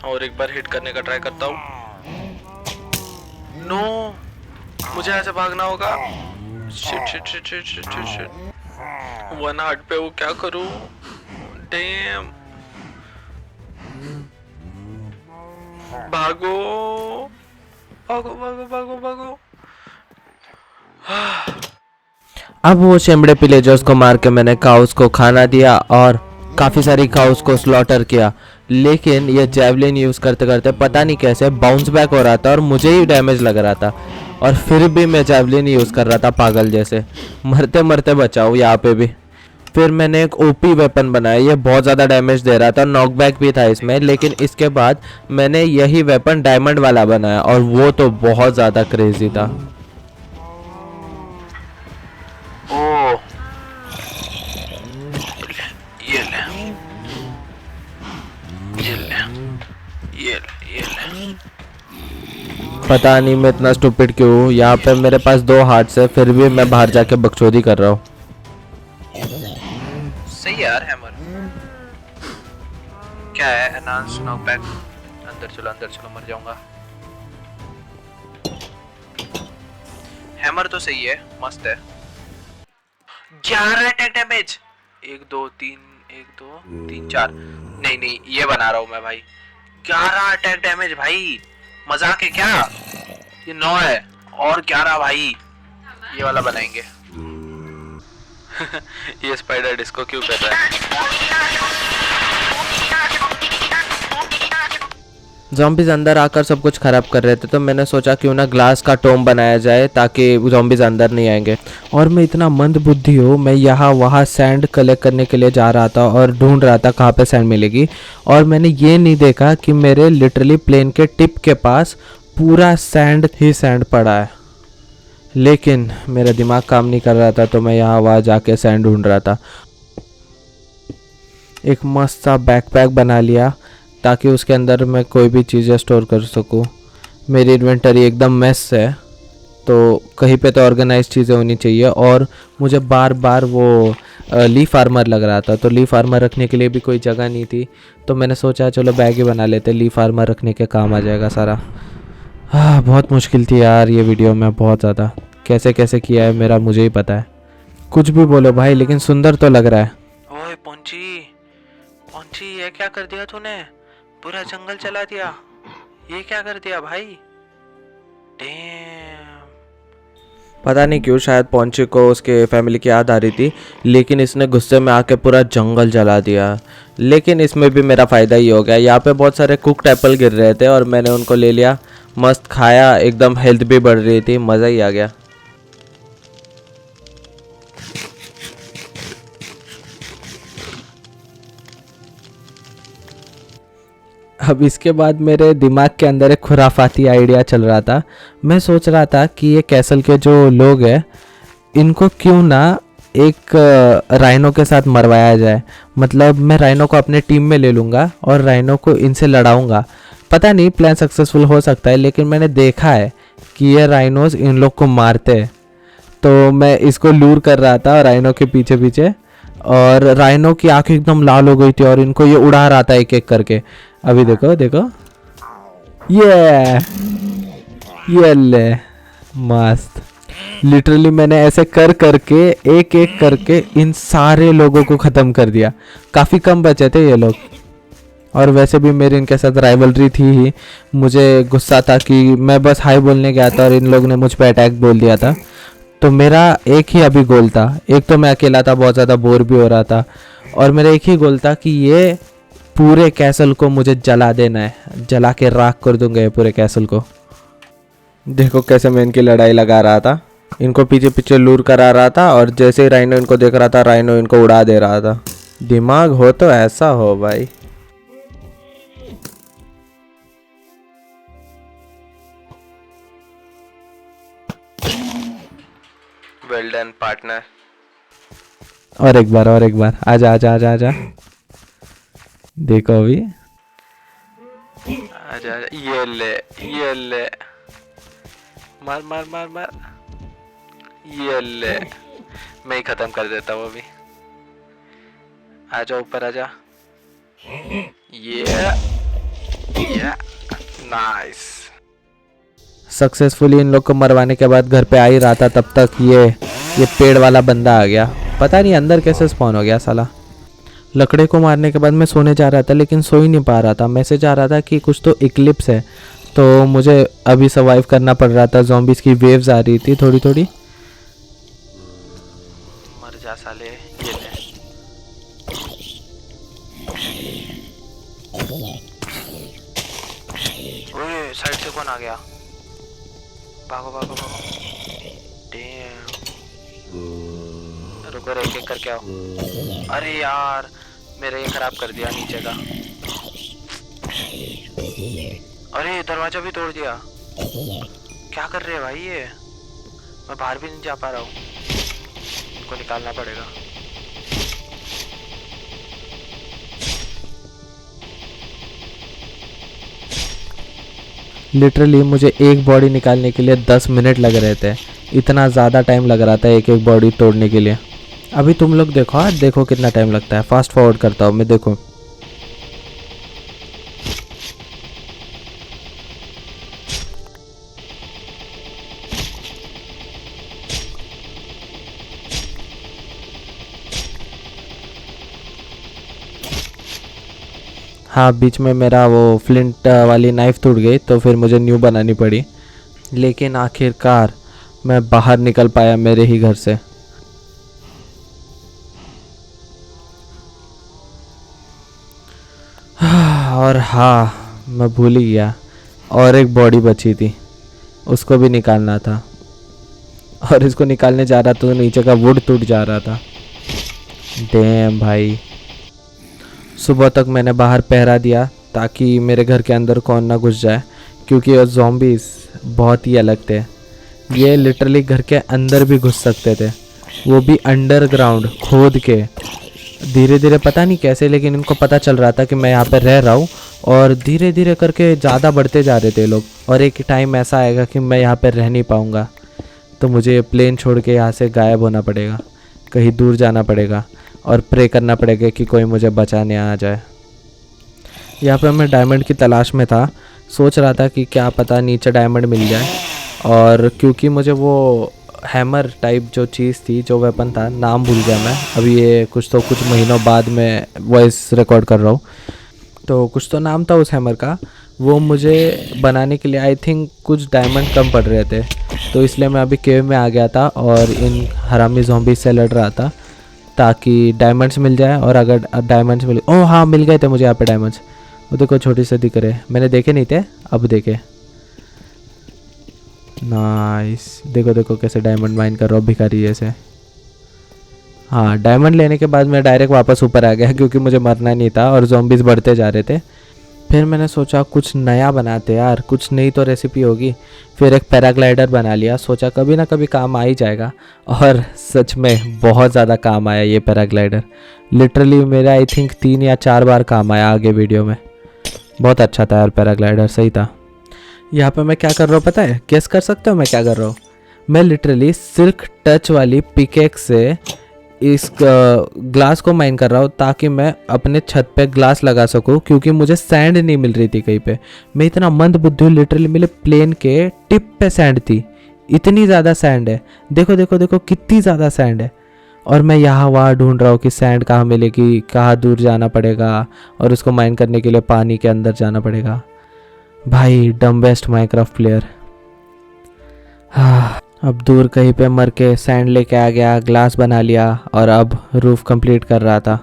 और एक बार हिट करने का ट्राई करता हूँ। नो, मुझे ऐसे भागना होगा। Shit shit shit shit shit shit shit. 1 heart पे वो क्या करूं? डैम। भागो भागो भागो भागो भागो। अब वो चमड़े पिलेजर्स को मार के मैंने काउस को खाना दिया और काफ़ी सारी काउस को स्लॉटर किया। लेकिन ये जैवलिन यूज़ करते करते पता नहीं कैसे बाउंस बैक हो रहा था और मुझे ही डैमेज लग रहा था, और फिर भी मैं जैवलिन यूज़ कर रहा था पागल जैसे। मरते मरते बचाऊँ यहाँ पे भी। फिर मैंने एक ओपी वेपन बनाया, ये बहुत ज़्यादा डैमेज दे रहा था, नॉकबैक भी था इसमें। लेकिन इसके बाद मैंने यही वेपन डायमंड वाला बनाया और वो तो बहुत ज़्यादा क्रेजी था। ओ, ये ले ये ले ये ले ये ले। पता नहीं मैं इतना स्टूपिड क्यों हूँ। यहाँ पे मेरे पास 2 हार्ट्स है, फिर भी मैं बाहर जाके बकचोदी कर रहा हूँ। सही यार हैमर। क्या है? Enhance knockback. अंदर चलो मर जाऊंगा। हैमर तो सही है, मस्त है। 11 अटैक डैमेज। 1 2 3 1 2 3 4। नहीं ये बना रहा हूँ मैं भाई। 11 अटैक डैमेज भाई, मजाक है क्या? ये 9 है और 11 भाई। ये वाला बनाएंगे। ये स्पाइडर डिस्को क्यों कर रहा है? ज़ॉम्बीज़ अंदर आकर सब कुछ ख़राब कर रहे थे, तो मैंने सोचा क्यों ना ग्लास का टोम बनाया जाए ताकि ज़ॉम्बीज़ अंदर नहीं आएंगे। और मैं इतना मंद बुद्धि हूँ, मैं यहाँ वहाँ सैंड कलेक्ट करने के लिए जा रहा था और ढूंढ रहा था कहाँ पे सैंड मिलेगी। और मैंने ये नहीं देखा कि मेरे लिटरली प्लेन के टिप के पास पूरा सैंड ही सैंड पड़ा है। लेकिन मेरा दिमाग काम नहीं कर रहा था, तो मैं यहाँ वहाँ जाके सैंड ढूंढ रहा था। एक मस्त सा बैकपैक बना लिया ताकि उसके अंदर मैं कोई भी चीज़ें स्टोर कर सकूं। मेरी इन्वेंटरी एकदम मेस है, तो कहीं पे तो ऑर्गेनाइज चीज़ें होनी चाहिए। और मुझे बार बार वो लीफ आर्मर लग रहा था, तो लीफ आर्मर रखने के लिए भी कोई जगह नहीं थी। तो मैंने सोचा चलो बैग ही बना लेते, लीफ आर्मर रखने के काम आ जाएगा सारा। बहुत मुश्किल थी यार ये वीडियो में, बहुत ज़्यादा। कैसे कैसे किया है मेरा मुझे ही पता है। कुछ भी बोलो भाई, लेकिन सुंदर तो लग रहा है। ओए पोंची, ये क्या कर दिया तूने? पूरा जंगल चला दिया। ये क्या कर दिया भाई? डैम। पता नहीं क्यों, शायद पॉन्ची को उसके फैमिली की याद आ रही थी, लेकिन इसने गुस्से में आके पूरा जंगल जला दिया। लेकिन इसमें भी मेरा फ़ायदा ही हो गया। यहाँ पे बहुत सारे कुक्ड एप्पल गिर रहे थे और मैंने उनको ले लिया, मस्त खाया, एकदम हेल्थ भी बढ़ रही थी, मज़ा ही आ गया। अब इसके बाद मेरे दिमाग के अंदर एक खुराफाती आइडिया चल रहा था। मैं सोच रहा था कि ये कैसल के जो लोग हैं, इनको क्यों ना एक राइनो के साथ मरवाया जाए। मतलब मैं राइनो को अपने टीम में ले लूँगा और राइनो को इनसे लड़ाऊँगा। पता नहीं प्लान सक्सेसफुल हो सकता है, लेकिन मैंने देखा है कि ये राइनोज इन लोग को मारते हैं। तो मैं इसको लूर कर रहा था राइनो के पीछे पीछे, और राइनो की आंखें एकदम लाल हो गई थी और इनको ये उड़ा रहा था एक एक करके। अभी देखो देखो, ये ले मस्त। लिटरली मैंने ऐसे कर करके एक एक करके इन सारे लोगों को ख़त्म कर दिया। काफ़ी कम बचे थे ये लोग, और वैसे भी मेरी इनके साथ राइवलरी थी ही। मुझे गुस्सा था कि मैं बस हाई बोलने गया था और इन लोग ने मुझ पे अटैक बोल दिया था। तो मेरा एक ही अभी गोल था। एक तो मैं अकेला था, बहुत ज़्यादा बोर भी हो रहा था, और मेरा एक ही गोल था कि ये पूरे कैसल को मुझे जला देना है। जला के राख कर दूंगा ये पूरे कैसल को। देखो कैसे मैं इनकी लड़ाई लगा रहा था, इनको पीछे पीछे लूर करा रहा था, और जैसे ही राइनो इनको देख रहा था, राइनो इनको उड़ा दे रहा था। दिमाग हो तो ऐसा हो भाई। Well done partner. और एक बार आजा आजा आजा आजा। देखो अभी आजा आजा, ये ले मार मार मार मार, ये ले। मैं ही खत्म कर देता हूँ अभी। आजा ऊपर आजा। ये नाइस। सक्सेसफुली इन लोग को मरवाने के बाद घर पे आ ही रहा था, तब तक ये पेड़ वाला बंदा आ गया। पता नहीं अंदर कैसे स्पॉन हो गया साला। लकड़े को मारने के बाद मैं सोने जा रहा था, लेकिन सो ही नहीं पा रहा था। मैसेज आ रहा था कि कुछ तो इक्लिप्स है, तो मुझे अभी सर्वाइव करना पड़ रहा था। ज़ॉम्बीज़ की वेव्स आ रही थी थोड़ी थोड़ी। मर जा साले, ये ले। ओए साइड से कौन आ गया? भागो भागो भागो। डैम, रुको रे, एक एक करके आओ। अरे यार मेरे ये खराब कर दिया नीचे का। अरे दरवाजा भी तोड़ दिया। क्या कर रहे हैं भाई ये? मैं बाहर भी नहीं जा पा रहा हूँ। इनको निकालना पड़ेगा। लिटरली मुझे एक बॉडी निकालने के लिए 10 मिनट लग रहे थे। इतना ज़्यादा टाइम लग रहा था एक एक बॉडी तोड़ने के लिए। अभी तुम लोग देखो, हाँ देखो कितना टाइम लगता है। फास्ट फॉरवर्ड करता हूँ मैं, देखो। हाँ, बीच में मेरा वो फ्लिंट वाली नाइफ़ टूट गई, तो फिर मुझे न्यू बनानी पड़ी। लेकिन आखिरकार मैं बाहर निकल पाया मेरे ही घर से। और हाँ, मैं भूल ही गया, और एक बॉडी बची थी, उसको भी निकालना था। और इसको निकालने जा रहा था तो नीचे का वुड टूट जा रहा था। डैम भाई। सुबह तक मैंने बाहर पहरा दिया ताकि मेरे घर के अंदर कौन ना घुस जाए, क्योंकि ये ज़ॉम्बीज़ बहुत ही अलग थे। ये लिटरली घर के अंदर भी घुस सकते थे, वो भी अंडरग्राउंड खोद के। धीरे धीरे पता नहीं कैसे, लेकिन इनको पता चल रहा था कि मैं यहाँ पे रह रहा हूँ, और धीरे धीरे करके ज़्यादा बढ़ते जा रहे थे लोग। और एक टाइम ऐसा आएगा कि मैं यहाँ पे रह नहीं पाऊँगा, तो मुझे ये प्लेन छोड़ के यहाँ से गायब होना पड़ेगा, कहीं दूर जाना पड़ेगा, और प्रे करना पड़ेगा कि कोई मुझे बचाने आ जाए। यहाँ पे मैं डायमंड की तलाश में था, सोच रहा था कि क्या पता नीचे डायमंड मिल जाए। और क्योंकि मुझे वो हैमर टाइप जो चीज़ थी, जो वेपन था, नाम भूल गया मैं अभी। ये कुछ महीनों बाद में वॉइस रिकॉर्ड कर रहा हूँ, तो कुछ तो नाम था उस हैमर का। वो मुझे बनाने के लिए आई थिंक कुछ डायमंड कम पड़ रहे थे, तो इसलिए मैं अभी केव में आ गया था और इन हरामी ज़ॉम्बीज़ से लड़ रहा था ताकि डायमंड्स मिल जाए। और अगर डायमंड्स मिल, ओह हाँ मिल गए थे मुझे यहाँ पे डायमंड्स। वो देखो छोटी से दिख रहे, मैंने देखे नहीं थे, अब देखे। नाइस, देखो देखो कैसे डायमंड माइन कर रहा हूँ भिखारी जैसे। हाँ, डायमंड लेने के बाद मैं डायरेक्ट वापस ऊपर आ गया, क्योंकि मुझे मरना नहीं था और ज़ॉम्बीज़ बढ़ते जा रहे थे। फिर मैंने सोचा कुछ नया बनाते यार, कुछ नई तो रेसिपी होगी। फिर एक पैराग्लाइडर बना लिया, सोचा कभी ना कभी काम आ ही जाएगा। और सच में बहुत ज़्यादा काम आया ये पैराग्लाइडर। लिटरली मेरा आई थिंक 3 या 4 बार काम आया आगे वीडियो में। बहुत अच्छा था यार पैराग्लाइडर, सही था। यहाँ पे मैं क्या कर रहा हूँ पता है? गेस कर सकते हो मैं क्या कर रहा हूँ? मैं लिटरली सिल्क टच वाली पिकेक्स से इस ग्लास को माइन कर रहा हूँ ताकि मैं अपने छत पे ग्लास लगा सकूँ, क्योंकि मुझे सैंड नहीं मिल रही थी कहीं पे। मैं इतना मंद बुद्धि हूँ, लिटरली मेरे प्लेन के टिप पे सैंड थी। इतनी ज़्यादा सैंड है, देखो देखो देखो कितनी ज़्यादा सैंड है। और मैं यहाँ वहाँ ढूंढ रहा हूँ कि सैंड कहाँ मिलेगी, कहाँ दूर जाना पड़ेगा, और उसको माइन करने के लिए पानी के अंदर जाना पड़ेगा। भाई डम्बेस्ट माइनक्राफ्ट प्लेयर। हाँ, अब दूर कहीं पे मर के सैंड लेके आ गया, ग्लास बना लिया, और अब रूफ कंप्लीट कर रहा था।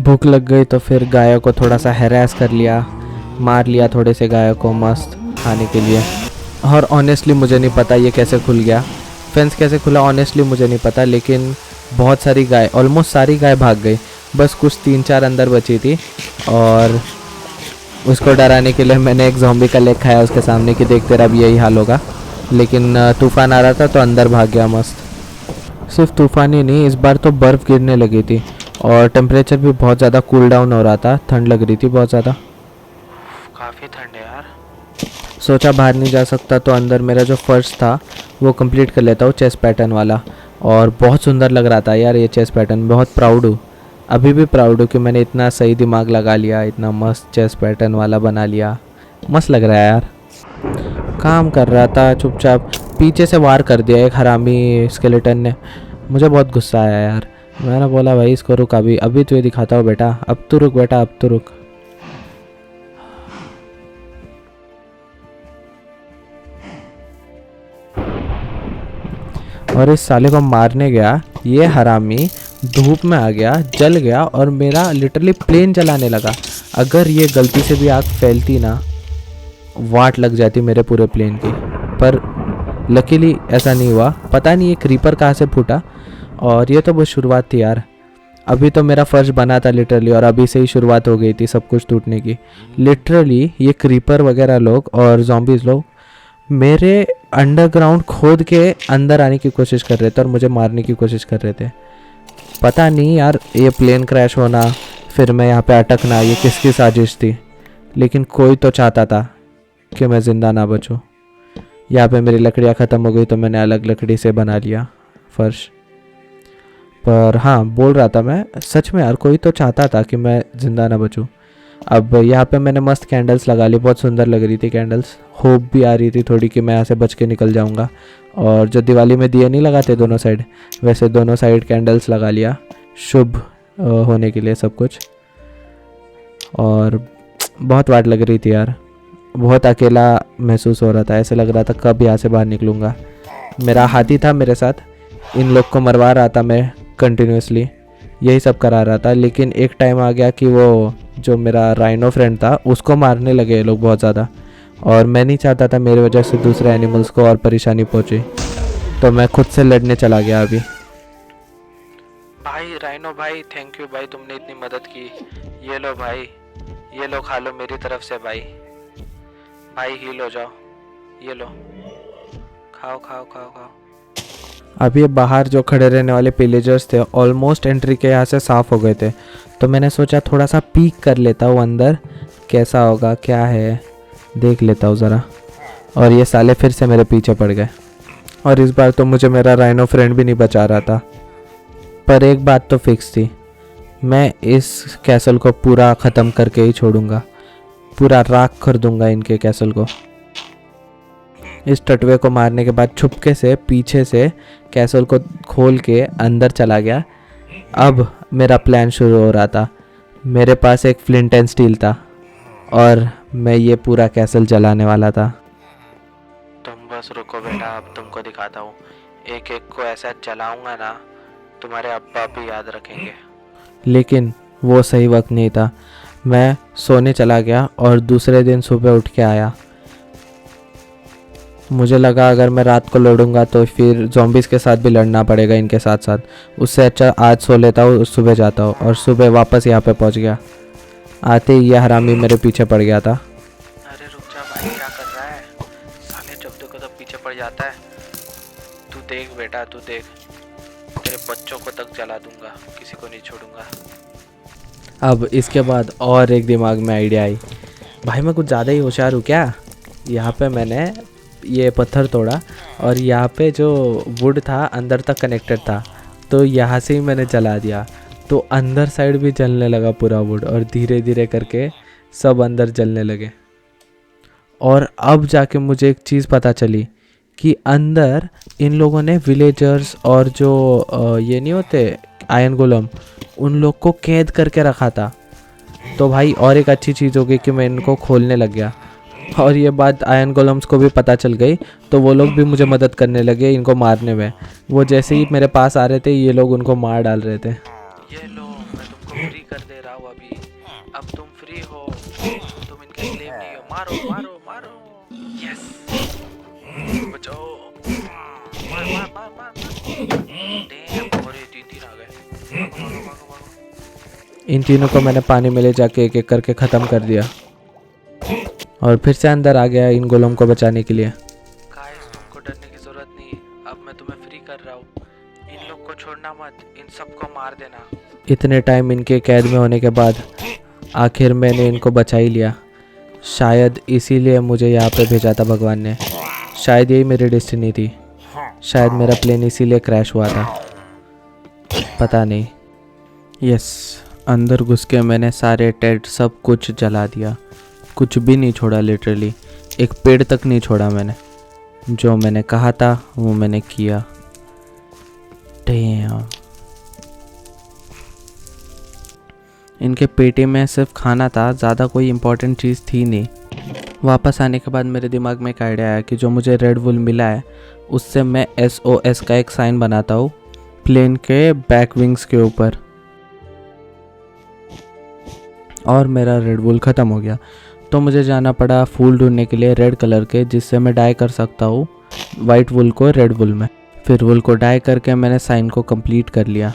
भूख लग गई तो फिर गायों को थोड़ा सा हैरेस कर लिया, मार लिया थोड़े से गायों को मस्त खाने के लिए। और ऑनेस्टली मुझे नहीं पता ये कैसे खुल गया, फेंस कैसे खुला, ऑनेस्टली मुझे नहीं पता। लेकिन बहुत सारी गाय, ऑलमोस्ट सारी गाय भाग गई, बस कुछ 3-4 अंदर बची थी। और उसको डराने के लिए मैंने एक ज़ॉम्बी का लेग खाया उसके सामने कि देख तेरा भी यही हाल होगा। लेकिन तूफ़ान आ रहा था तो अंदर भाग गया मस्त। सिर्फ तूफ़ान ही नहीं, इस बार तो बर्फ़ गिरने लगी थी और टेम्परेचर भी बहुत ज़्यादा कूल डाउन हो रहा था, ठंड लग रही थी बहुत ज़्यादा। काफ़ी ठंड है यार। सोचा बाहर नहीं जा सकता तो अंदर मेरा जो फर्श था वो कंप्लीट कर लेता हूँ, चेस्ट पैटर्न वाला। और बहुत सुंदर लग रहा था यार ये चेस्ट पैटर्न, बहुत प्राउड हूँ, अभी भी प्राउड हूँ कि मैंने इतना सही दिमाग लगा लिया, इतना मस्त चेस्ट पैटर्न वाला बना लिया। मस्त लग रहा है यार। काम कर रहा था चुपचाप, पीछे से वार कर दिया एक हरामी स्केलेटन ने। मुझे बहुत गुस्सा आया यार, मैंने बोला भाई इसको रुक, अभी तुझे दिखाता हूँ बेटा, अब तो रुक बेटा, अब तो रुक। और इस साले को मारने गया, ये हरामी धूप में आ गया, जल गया और मेरा लिटरली प्लेन जलाने लगा। अगर ये गलती से भी आग फैलती ना, वाट लग जाती मेरे पूरे प्लेन की। पर लकीली ऐसा नहीं हुआ, पता नहीं ये क्रीपर कहाँ से फूटा। और ये तो बस शुरुआत थी यार, अभी तो मेरा फर्श बना था लिटरली, और अभी से ही शुरुआत हो गई थी सब कुछ टूटने की। लिटरली ये क्रीपर वगैरह लोग और ज़ॉम्बीज़ लोग मेरे अंडरग्राउंड खोद के अंदर आने की कोशिश कर रहे थे और मुझे मारने की कोशिश कर रहे थे। पता नहीं यार, ये प्लेन क्रैश होना, फिर मैं यहाँ पे अटकना, ये किसकी साजिश थी। लेकिन कोई तो चाहता था कि मैं ज़िंदा ना बचूं। यहाँ पे मेरी लकड़ियाँ ख़त्म हो गई तो मैंने अलग लकड़ी से बना लिया फर्श। पर हाँ, बोल रहा था मैं, सच में यार कोई तो चाहता था कि मैं ज़िंदा ना बचूं। अब यहाँ पे मैंने मस्त कैंडल्स लगा ली, बहुत सुंदर लग रही थी कैंडल्स। होप भी आ रही थी थोड़ी कि मैं यहाँ से बच के निकल जाऊँगा। और जो दिवाली में दिए नहीं लगाते दोनों साइड, वैसे दोनों साइड कैंडल्स लगा लिया, शुभ होने के लिए सब कुछ। और बहुत वाट लग रही थी यार, बहुत अकेला महसूस हो रहा था, ऐसे लग रहा था कब यहाँ से बाहर निकलूँगा। मेरा हाथी था मेरे साथ, इन लोग को मरवा रहा था मैं कंटिन्यूसली, यही सब करा रहा था। लेकिन एक टाइम आ गया कि वो जो मेरा राइनो फ्रेंड था उसको मारने लगे ये लोग बहुत ज़्यादा, और मैं नहीं चाहता था मेरी वजह से दूसरे एनिमल्स को और परेशानी पहुँचे, तो मैं खुद से लड़ने चला गया अभी। भाई राइनो भाई, थैंक यू भाई, तुमने इतनी मदद की। ये लो भाई, ये लो खा लो मेरी तरफ से भाई। भाई हील हो जाओ, ये लो खाओ खाओ खाओ खाओ। अब ये बाहर जो खड़े रहने वाले पिलेजर्स थे ऑलमोस्ट एंट्री के यहाँ से साफ़ हो गए थे, तो मैंने सोचा थोड़ा सा पीक कर लेता हूँ अंदर, कैसा होगा क्या है देख लेता हूँ ज़रा। और ये साले फिर से मेरे पीछे पड़ गए, और इस बार तो मुझे मेरा राइनो फ्रेंड भी नहीं बचा रहा था। पर एक बात तो फिक्स थी, मैं इस कैसल को पूरा ख़त्म करके ही छोड़ूंगा, पूरा राख कर दूंगा इनके कैसल को। इस टटवे को मारने के बाद छुपके से पीछे से कैसल को खोल के अंदर चला गया। अब मेरा प्लान शुरू हो रहा था। मेरे पास एक फ्लिंट एंड स्टील था और मैं ये पूरा कैसल जलाने वाला था। तुम बस रुको बेटा, अब तुमको दिखाता हूँ। एक एक को ऐसा जलाऊंगा ना, तुम्हारे अब्बा भी याद रखेंगे। लेकिन वो सही वक्त नहीं था। मैं सोने चला गया और दूसरे दिन सुबह उठ के आया। मुझे लगा अगर मैं रात को लड़ूंगा तो फिर ज़ॉम्बीज़ के साथ भी लड़ना पड़ेगा इनके साथ साथ, उससे अच्छा आज सो लेता हूँ, सुबह जाता हूँ। और सुबह वापस यहाँ पे पहुँच गया। आते ही यह हरामी मेरे पीछे पड़ गया था। अरे रुक जा भाई, क्या कर रहा है? साले जब देखो तब पीछे पड़ जाता है। तू देख बेटा, तू देख, तेरे बच्चों को तक जला दूंगा, किसी को नहीं छोड़ूंगा। अब इसके बाद और एक दिमाग में आइडिया आई। भाई मैं कुछ ज़्यादा ही होशियार हूँ क्या? यहाँ पे मैंने ये पत्थर तोड़ा और यहाँ पे जो वुड था अंदर तक कनेक्टेड था, तो यहाँ से ही मैंने जला दिया, तो अंदर साइड भी जलने लगा पूरा वुड, और धीरे धीरे करके सब अंदर जलने लगे। और अब जाके मुझे एक चीज़ पता चली कि अंदर इन लोगों ने विलेजर्स और जो ये नहीं होते आयरन गोलम, उन लोग को कैद करके रखा था। तो भाई और एक अच्छी चीज़ हो गई कि मैं इनको खोलने लग गया, और ये बात आयरन गोलम्स को भी पता चल गई, तो वो लोग भी मुझे मदद करने लगे इनको मारने में। वो जैसे ही मेरे पास आ रहे थे ये लोग उनको मार डाल रहे थे। ये लो, मैं तुमको फ्री कर दे रहा हूँ अभी। अब तुम फ्री हो, तुम इनके स्लेव नहीं हो। मारो मारो मारो, यस, बचाओ, मार मार मार मार डैम, और ये तीन आ गए। भागो भागो भागो भागो। इन तीनों को मैंने पानी में ले जाके एक एक करके ख़त्म कर दिया, और फिर से अंदर आ गया इन गोलम को बचाने के लिए। गाइस, तुमको डरने की जरूरत नहीं, अब मैं तुम्हें फ्री कर रहा हूँ। इन लोग को छोड़ना मत, इन सबको मार देना। इतने टाइम इनके कैद में होने के बाद आखिर मैंने इनको बचा ही लिया। शायद इसीलिए मुझे यहाँ पे भेजा था भगवान ने, शायद यही मेरी डेस्टिनी थी, शायद मेरा प्लेन इसीलिए क्रैश हुआ था, पता नहीं। यस, अंदर घुस के मैंने सारे टेंट सब कुछ जला दिया, कुछ भी नहीं छोड़ा, लिटरली एक पेड़ तक नहीं छोड़ा मैंने। जो मैंने कहा था वो मैंने किया। डैम। इनके पेटी में सिर्फ खाना था, ज़्यादा कोई इम्पोर्टेंट चीज़ थी नहीं। वापस आने के बाद मेरे दिमाग में एक आइडिया आया कि जो मुझे रेड वुल मिला है उससे मैं SOS का एक साइन बनाता हूँ प्लेन के बैक विंग्स के ऊपर, और मेरा रेड वुल ख़त्म हो गया। तो मुझे जाना पड़ा फूल ढूंढने के लिए रेड कलर के, जिससे मैं डाई कर सकता हूँ वाइट वुल को रेड वुल में। फिर वुल को डाई करके मैंने साइन को कंप्लीट कर लिया।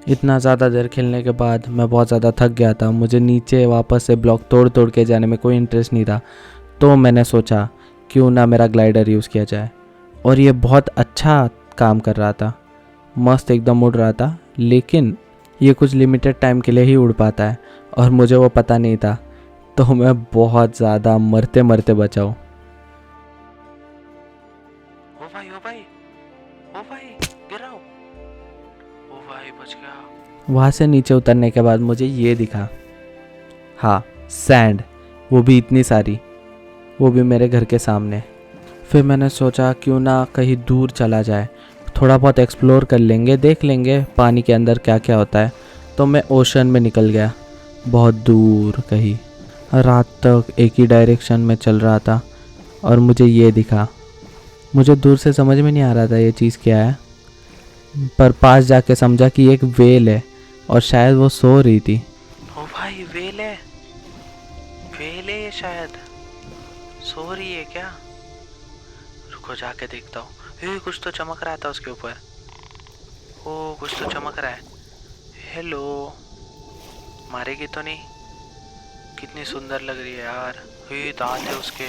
इतना ज़्यादा देर खेलने के बाद मैं बहुत ज़्यादा थक गया था, मुझे नीचे वापस से ब्लॉक तोड़ तोड़ के जाने में कोई इंटरेस्ट नहीं था। तो मैंने सोचा क्यों ना मेरा ग्लाइडर यूज़ किया जाए, और ये बहुत अच्छा काम कर रहा था, मस्त एकदम उड़ रहा था। लेकिन ये कुछ लिमिटेड टाइम के लिए ही उड़ पाता है, और मुझे वो पता नहीं था, तो मैं बहुत ज़्यादा मरते मरते बचा हूँ। ओ भाई ओ भाई ओ भाई, गिराओ। ओ भाई बच गया। वहाँ से नीचे उतरने के बाद मुझे ये दिखा, हाँ, सैंड, वो भी इतनी सारी, वो भी मेरे घर के सामने। फिर मैंने सोचा क्यों ना कहीं दूर चला जाए, थोड़ा बहुत एक्सप्लोर कर लेंगे, देख लेंगे पानी के अंदर क्या क्या होता है। तो मैं ओशन में निकल गया, बहुत दूर कहीं। रात तक एक ही डायरेक्शन में चल रहा था, और मुझे ये दिखा। मुझे दूर से समझ में नहीं आ रहा था ये चीज़ क्या है, पर पास जाके समझा कि एक वेल है, और शायद वो सो रही थी। ओ भाई, वेल है, वेल है ये, शायद सो रही है क्या? रुको जाके देखता हूँ। कुछ तो चमक रहा था उसके ऊपर। ओ, कुछ तो चमक रहा है। हेलो, मारेगी तो नहीं? कितनी सुंदर लग रही है यार। दांत है उसके।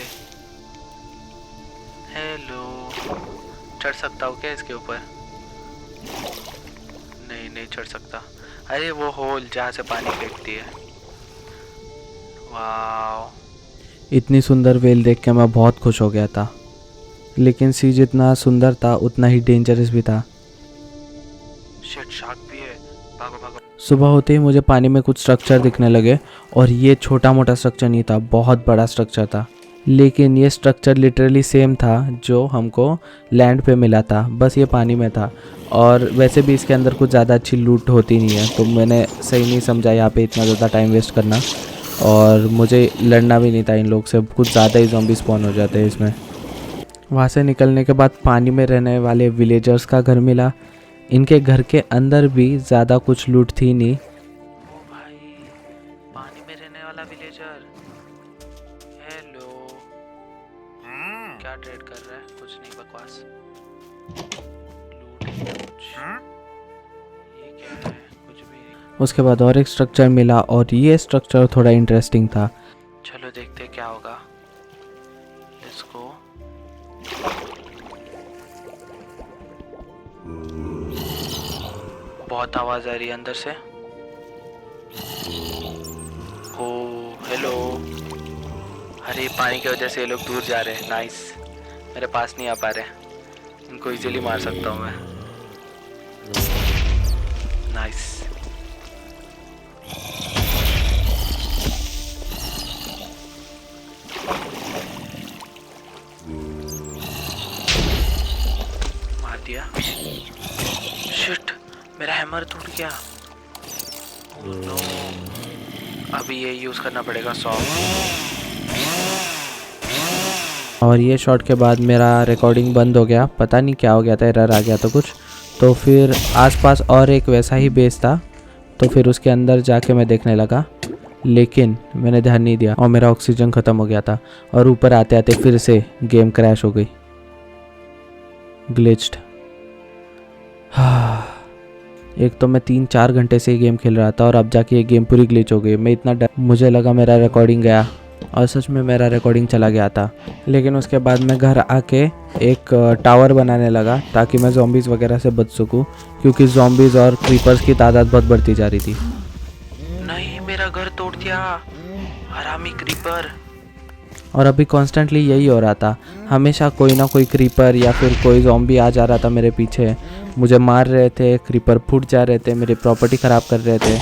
हेलो, चढ़ सकता हूँ क्या इसके ऊपर? नहीं, नहीं चढ़ सकता। अरे वो होल जहाँ से पानी फेंकती है। वाह, इतनी सुंदर वेल देख के मैं बहुत खुश हो गया था, लेकिन सी जितना सुंदर था उतना ही डेंजरस भी था। शिट, शार्क भी है। भागो भागो। सुबह होते ही मुझे पानी में कुछ स्ट्रक्चर दिखने लगे, और ये छोटा मोटा स्ट्रक्चर नहीं था, बहुत बड़ा स्ट्रक्चर था। लेकिन ये स्ट्रक्चर लिटरली सेम था जो हमको लैंड पे मिला था, बस ये पानी में था। और वैसे भी इसके अंदर कुछ ज़्यादा अच्छी लूट होती नहीं है, तो मैंने सही नहीं समझा यहाँ पे इतना ज़्यादा टाइम वेस्ट करना, और मुझे लड़ना भी नहीं था इन लोग से, कुछ ज़्यादा ही ज़ॉम्बी स्पॉन हो जाते हैं इसमें। वहाँ से निकलने के बाद पानी में रहने वाले विलेजर्स का घर मिला। इनके घर के अंदर भी ज़्यादा कुछ लूट थी नहीं। ओ भाई, पानी में रहने वाला विलेजर। हेलो, क्या ट्रेड कर रहा है? कुछ नहीं, बकवास। लूट ही कुछ। ये क्या है? कुछ भी नहीं। उसके बाद और एक स्ट्रक्चर मिला, और ये स्ट्रक्चर थोड़ा इंटरेस्टिंग था। चलो देखते क्या होगा। Let's go. बहुत आवाज आ रही है अंदर से। ओ हेलो। अरे पानी की वजह से ये लोग दूर जा रहे हैं। नाइस, मेरे पास नहीं आ पा रहे। इनको इजीली मार सकता हूँ मैं। नाइस। मार दिया। शिट, मेरा हैमर टूट गया। नो, अभी ये यूज करना पड़ेगा सॉफ्ट। और ये शॉट के बाद मेरा रिकॉर्डिंग बंद हो गया, पता नहीं क्या हो गया था, एरर आ गया था कुछ। तो फिर आसपास और एक वैसा ही बेस था, तो फिर उसके अंदर जाके मैं देखने लगा, लेकिन मैंने ध्यान नहीं दिया और मेरा ऑक्सीजन ख़त्म हो गया था। और ऊपर आते आते फिर से गेम क्रैश हो गई, ग्लिच्ड। एक तो मैं 3-4 घंटे से ये गेम खेल रहा था और अब जाके ये गेम पूरी ग्लिच हो गई। मैं इतना मुझे लगा मेरा रिकॉर्डिंग गया, और सच में मेरा रिकॉर्डिंग चला गया था। लेकिन उसके बाद मैं घर आके एक टावर बनाने लगा ताकि मैं ज़ॉम्बीज़ वगैरह से बच सकूं, क्योंकि ज़ॉम्बीज़ और क्रीपर्स की तादाद बहुत बढ़ती जा रही थी। नहीं, मेरा घर तोड़ दिया हरामी क्रीपर। और अभी कॉन्स्टेंटली यही हो रहा था, हमेशा कोई ना कोई क्रीपर या फिर कोई ज़ॉम्बी आ जा रहा था मेरे पीछे, मुझे मार रहे थे, क्रीपर फूट जा रहे थे, मेरी प्रॉपर्टी ख़राब कर रहे थे।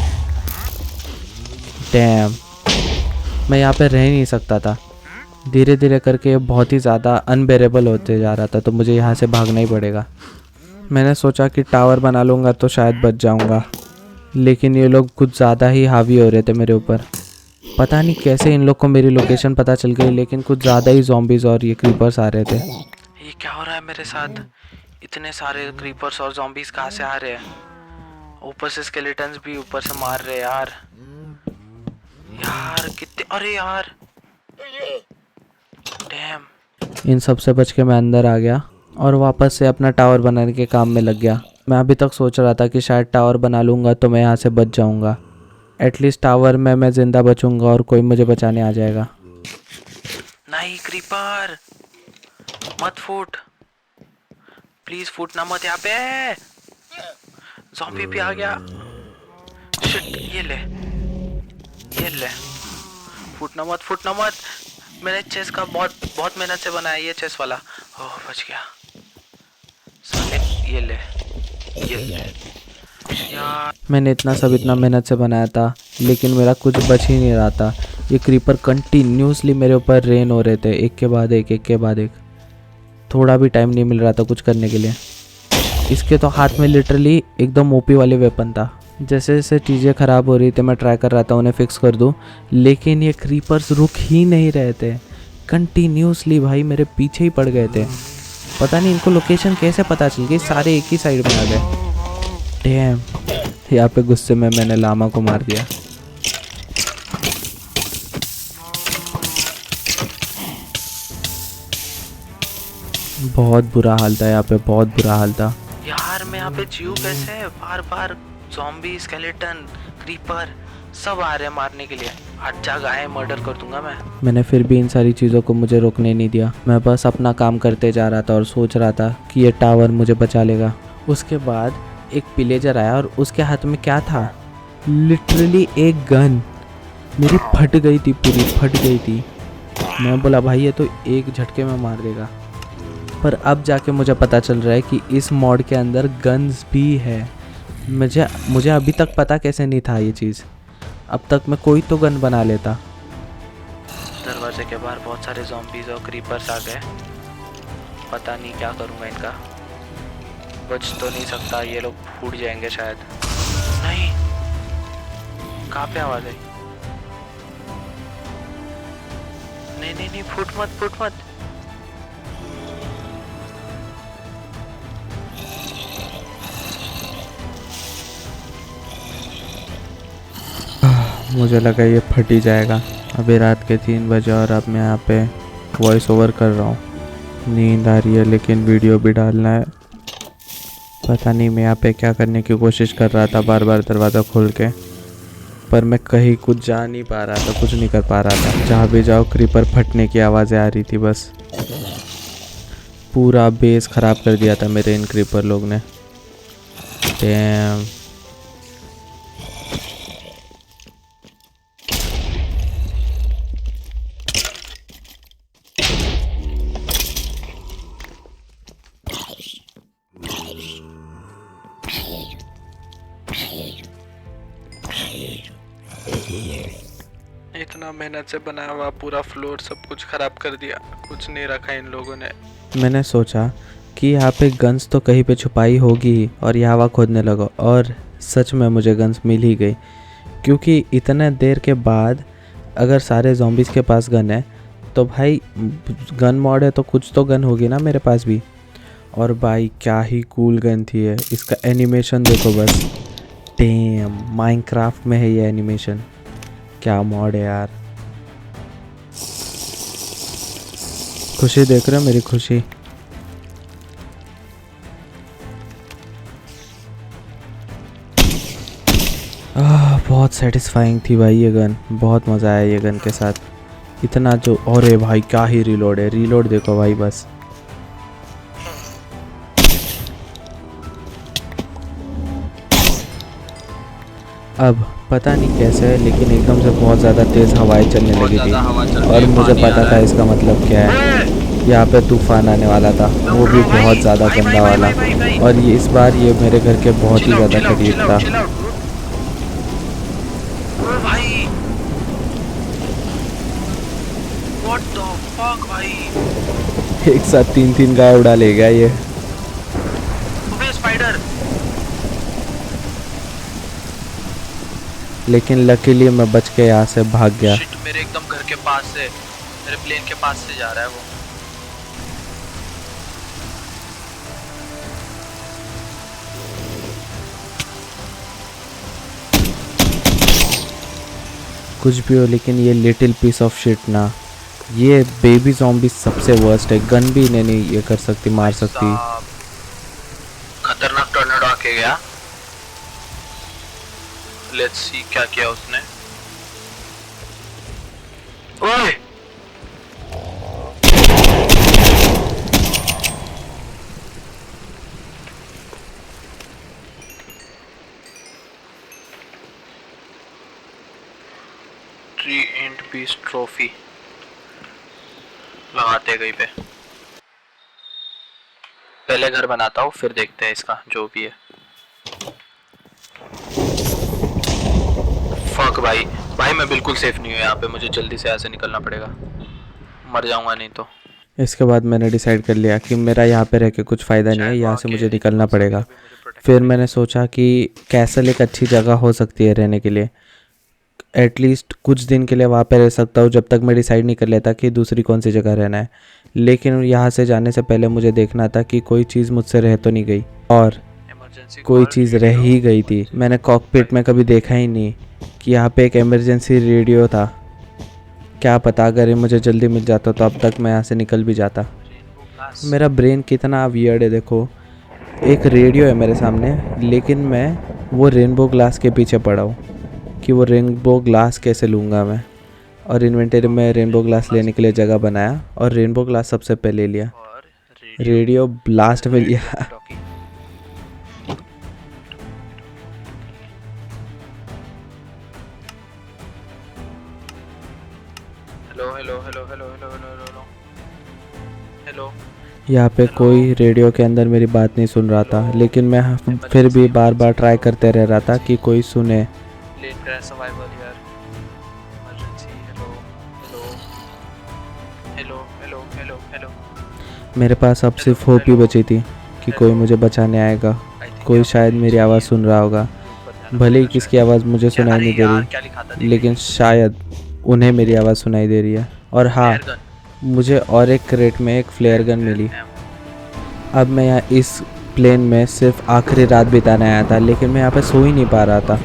डैम, मैं यहाँ पे रह नहीं सकता था। धीरे धीरे करके बहुत ही ज़्यादा अनबेरेबल होते जा रहा था, तो मुझे यहाँ से भागना ही पड़ेगा। मैंने सोचा कि टावर बना लूँगा तो शायद बच जाऊँगा, लेकिन ये लोग कुछ ज़्यादा ही हावी हो रहे थे मेरे ऊपर। पता नहीं कैसे इन लोग को मेरी लोकेशन पता चल गई, लेकिन कुछ ज़्यादा ही ज़ॉम्बीज़ और ये क्रीपर्स आ रहे थे। ये क्या हो रहा है मेरे साथ? इतने सारे क्रीपर्स और ज़ॉम्बीज़ कहाँ से आ रहे हैं? ऊपर से स्केलेटन्स भी ऊपर से मार रहे हैं यार। यार कितने, अरे यार डैम। इन सब से बच के मैं अंदर आ गया और वापस से अपना टावर बनाने के काम में लग गया। मैं अभी तक सोच रहा था कि शायद टावर बना लूँगा तो मैं यहाँ से बच जाऊँगा, एटलीस्ट टावर में मैं ज़िंदा बचूँगा और कोई मुझे बचाने आ जाएगा। नहीं क्रीपर, मत फूट, प्लीज फूटना मत यहाँ पे। ज़ॉम्बी भी आ गया। शिट, ये ले, ये ले, फूटना मत, फूटना मत। मैंने चेस का बहुत मेहनत से बनाया ये चेस वाला। ओह, बच गया साले। ये ले, ये ले यार। मैंने इतना मेहनत से बनाया था, लेकिन मेरा कुछ बच ही नहीं रहा था। ये क्रीपर कंटिन्यूसली मेरे ऊपर रेन हो रहे थे, एक के बाद एक, एक के बाद एक। थोड़ा भी टाइम नहीं मिल रहा था कुछ करने के लिए। इसके तो हाथ में लिटरली एकदम ओपी वाले वेपन था। जैसे जैसे चीज़ें ख़राब हो रही थी मैं ट्राई कर रहा था उन्हें फिक्स कर दूं, लेकिन ये क्रीपर्स रुक ही नहीं रहे थे। कंटिन्यूसली भाई मेरे पीछे ही पड़ गए थे। पता नहीं इनको लोकेशन कैसे पता चल गई, सारे एक ही साइड में आ गए। डैम, यहाँ पे गुस्से में मैंने लामा को मार दिया। बहुत बुरा हाल था यहाँ पे, बहुत बुरा हाल था। यार मैं यहाँ पे जीव कैसे? बार बार ज़ॉम्बी, स्केलेटन, क्रीपर सब आ रहे हैं मारने के लिए। हट जा गाय, मर्डर कर दूंगा मैं। मैंने फिर भी इन सारी चीज़ों को मुझे रोकने नहीं दिया। मैं बस अपना काम करते जा रहा था और सोच रहा था कि ये टावर मुझे बचा लेगा। उसके बाद एक पिलेजर आया और उसके हाथ में क्या था? लिटरली एक गन। मेरी फट गई थी, पूरी फट गई थी। मैं बोला भाई ये तो एक झटके में मार देगा, पर अब जाके मुझे पता चल रहा है कि इस मॉड के अंदर गन्स भी है। मुझे अभी तक पता कैसे नहीं था ये चीज़। अब तक मैं कोई तो गन बना लेता। दरवाजे के बाहर बहुत सारे ज़ॉम्बीज़ और क्रीपर्स आ गए। पता नहीं क्या करूँगा इनका। बच तो नहीं सकता, ये लोग फूट जाएंगे शायद। नहीं, कहाँ पे आवाज़ आई? नहीं नहीं नहीं, फूट मत, फूट मत। मुझे लगा ये फट ही जाएगा। अभी रात के 3 बजे और अब मैं यहाँ पे वॉइस ओवर कर रहा हूँ। नींद आ रही है लेकिन वीडियो भी डालना है। पता नहीं मैं यहाँ पे क्या करने की कोशिश कर रहा था, बार बार दरवाज़ा खोल के, पर मैं कहीं कुछ जा नहीं पा रहा था, कुछ नहीं कर पा रहा था। जहाँ भी जाओ क्रीपर फटने की आवाज़ें आ रही थी बस। पूरा बेस ख़राब कर दिया था मेरे इन क्रीपर लोग ने। डैम। इतना मेहनत से बनाया हुआ पूरा फ्लोर सब कुछ खराब कर दिया, कुछ नहीं रखा इन लोगों ने। मैंने सोचा कि यहाँ पे गन्स तो कहीं पे छुपाई होगी ही और ये हवा खोदने लगा, और सच में मुझे गन्स मिल ही गई। क्योंकि इतने देर के बाद अगर सारे ज़ॉम्बीज़ के पास गन है तो भाई गन मॉड है तो कुछ तो गन होगी ना मेरे पास भी। और भाई क्या ही कूल गन थी है, इसका एनिमेशन देखो बस, डैम माइनक्राफ्ट में है ये एनिमेशन, क्या मॉड है यार। खुशी देख रहे हो मेरी खुशी। बहुत सेटिस्फाइंग थी भाई ये गन, बहुत मज़ा आया ये गन के साथ। इतना जो, अरे भाई क्या ही रीलोड है, रीलोड देखो भाई बस। अब पता नहीं कैसे है लेकिन एकदम से बहुत ज़्यादा तेज़ हवाएं चलने लगी थी और मुझे पता था इसका मतलब क्या है। यहाँ पे तूफान आने वाला था, वो भी बहुत ज़्यादा गंदा वाला, और ये इस बार ये मेरे घर के बहुत ही ज़्यादा करीब था। What the fuck भाई? एक साथ 3-3 गाय उड़ा ले गया ये। अबे स्पाइडर! लेकिन लकीली मैं बच के यहाँ से भाग गया। शिट, मेरे एकदम घर के पास से, मेरे प्लेन के पास से जा रहा है वो। कुछ भी हो लेकिन ये लिटिल पीस ऑफ शिट ना, ये बेबी ज़ॉम्बी सबसे वर्स्ट है। गन भी इन्हें नहीं ये कर सकती, मार सकती। खतरनाक टॉर्नेडो आके गया। लेट्स सी क्या किया उसने। ओए! ट्री एंड पीस ट्रॉफी लगाते कहीं पे। पहले घर बनाता हूँ फिर देखते हैं इसका जो भी है। फक भाई, भाई मैं बिल्कुल सेफ नहीं हूँ यहाँ पे, मुझे जल्दी से यहाँ से निकलना पड़ेगा, मर जाऊंगा नहीं तो। इसके बाद मैंने डिसाइड कर लिया कि मेरा यहाँ पे रह के कुछ फ़ायदा नहीं है, यहाँ से मुझे निकलना पड़ेगा। फिर मैंने सोचा कि कैसल एक अच्छी जगह हो सकती है रहने के लिए, एटलीस्ट कुछ दिन के लिए वहाँ पे रह सकता हूँ जब तक मैं डिसाइड नहीं कर लेता कि दूसरी कौन सी जगह रहना है। लेकिन यहाँ से जाने से पहले मुझे देखना था कि कोई चीज़ मुझसे रह तो नहीं गई, और कोई चीज़ रह ही गई थी। मैंने कॉकपिट में कभी देखा ही नहीं कि यहाँ पे एक इमरजेंसी रेडियो था। क्या पता अगर ये मुझे जल्दी मिल जाता तो अब तक मैं यहाँ से निकल भी जाता। मेरा ब्रेन कितना वियर्ड है देखो, एक रेडियो है मेरे सामने लेकिन मैं वो रेनबो ग्लास के पीछे पड़ा हूँ कि वो रेनबो ग्लास कैसे लूँगा मैं। और इन्वेंटरी में रेनबो ग्लास लेने के लिए जगह बनाया और रेनबो ग्लास सबसे पहले लिया, रेडियो ब्लास्ट में लिया। Hello hello hello hello hello hello hello hello. यहाँ पे कोई रेडियो के अंदर मेरी बात नहीं सुन रहा था, लेकिन मैं फिर भी बार बार ट्राई करते रह रहा था कि कोई सुने। प्लेन क्रैश सर्वाइवल यार, emergency. Hello hello hello hello hello hello. मेरे पास अब सिर्फ होप ही बची थी कि कोई मुझे बचाने आएगा, कोई शायद मेरी आवाज़ सुन रहा होगा। भले ही किसकी आवाज़ मुझे सुनाई नहीं दे रही, लेकिन शायद उन्हें मेरी आवाज़ सुनाई दे रही है। और हाँ, मुझे और एक क्रेट में एक फ्लेयर गन मिली। अब मैं यहाँ इस प्लेन में सिर्फ आखिरी रात बिताने आया था, लेकिन मैं यहाँ पे सो ही नहीं पा रहा था।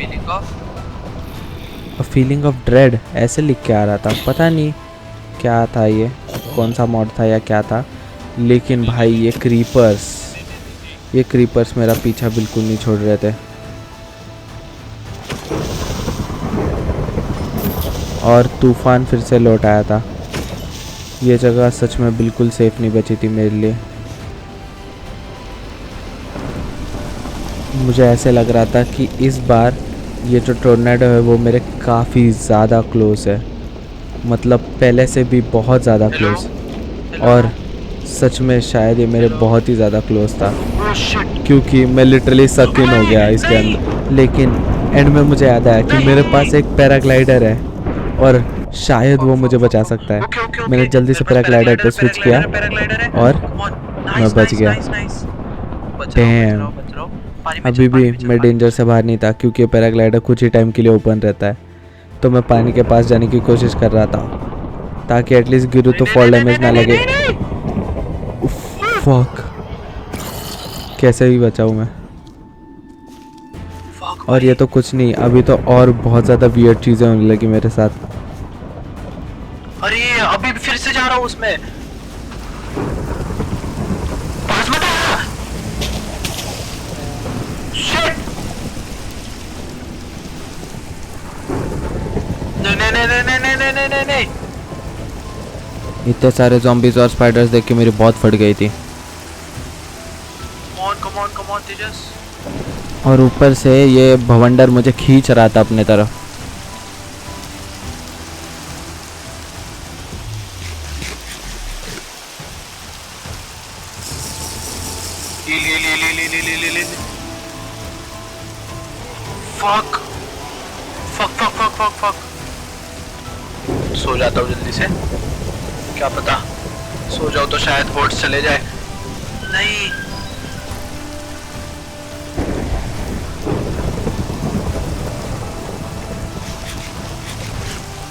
फीलिंग ऑफ ड्रेड ऐसे लिख के आ रहा था, पता नहीं क्या था ये, कौन सा मॉड था या क्या था। लेकिन भाई ये क्रीपर्स मेरा पीछा बिल्कुल नहीं छोड़ रहे थे। और तूफान फिर से लौट आया था। ये जगह सच में बिल्कुल सेफ नहीं बची थी मेरे लिए। मुझे ऐसे लग रहा था कि इस बार ये जो टोर्नेडो है वो मेरे काफ़ी ज़्यादा क्लोज है, मतलब पहले से भी बहुत ज़्यादा क्लोज। और सच में शायद ये मेरे बहुत ही ज़्यादा क्लोज था, क्योंकि मैं लिटरली सक इन हो गया इसके अंदर। लेकिन एंड में मुझे याद आया कि मेरे पास एक पैराग्लाइडर है और शायद वो मुझे बचा सकता ओके है। ओके ओके मैंने जल्दी से पैराग्लाइडर पे स्विच किया पैराग्लाइडर है और मैं बच गया। Damn. अभी भी मैं डेंजर से बाहर नहीं था क्योंकि पैराग्लाइडर कुछ ही टाइम के लिए ओपन रहता है। तो मैं पानी के पास जाने की कोशिश कर रहा था ताकि एटलीस्ट गिरूँ तो फॉल डैमेज ना लगे। फक, कैसे भी बचाऊँ मैं। और ये तो कुछ नहीं, अभी तो और बहुत ज़्यादा वियर्ड चीज़ें होने लगी मेरे साथ। अरे अभी फिर से जा रहा हूँ उसमें। पास मत आ। Shit! नहीं नहीं नहीं नहीं नहीं नहीं नहीं नहीं नहीं। इतने सारे zombies और स्पाइडर्स देख के मेरी बहुत फट गई थी। Come on तेजस। और ऊपर से ये भवंडर मुझे खींच रहा था अपने तरफ। ले। Fuck. सो जाता हूँ जल्दी से, क्या पता सो जाओ तो शायद होट्स चले जाए। नहीं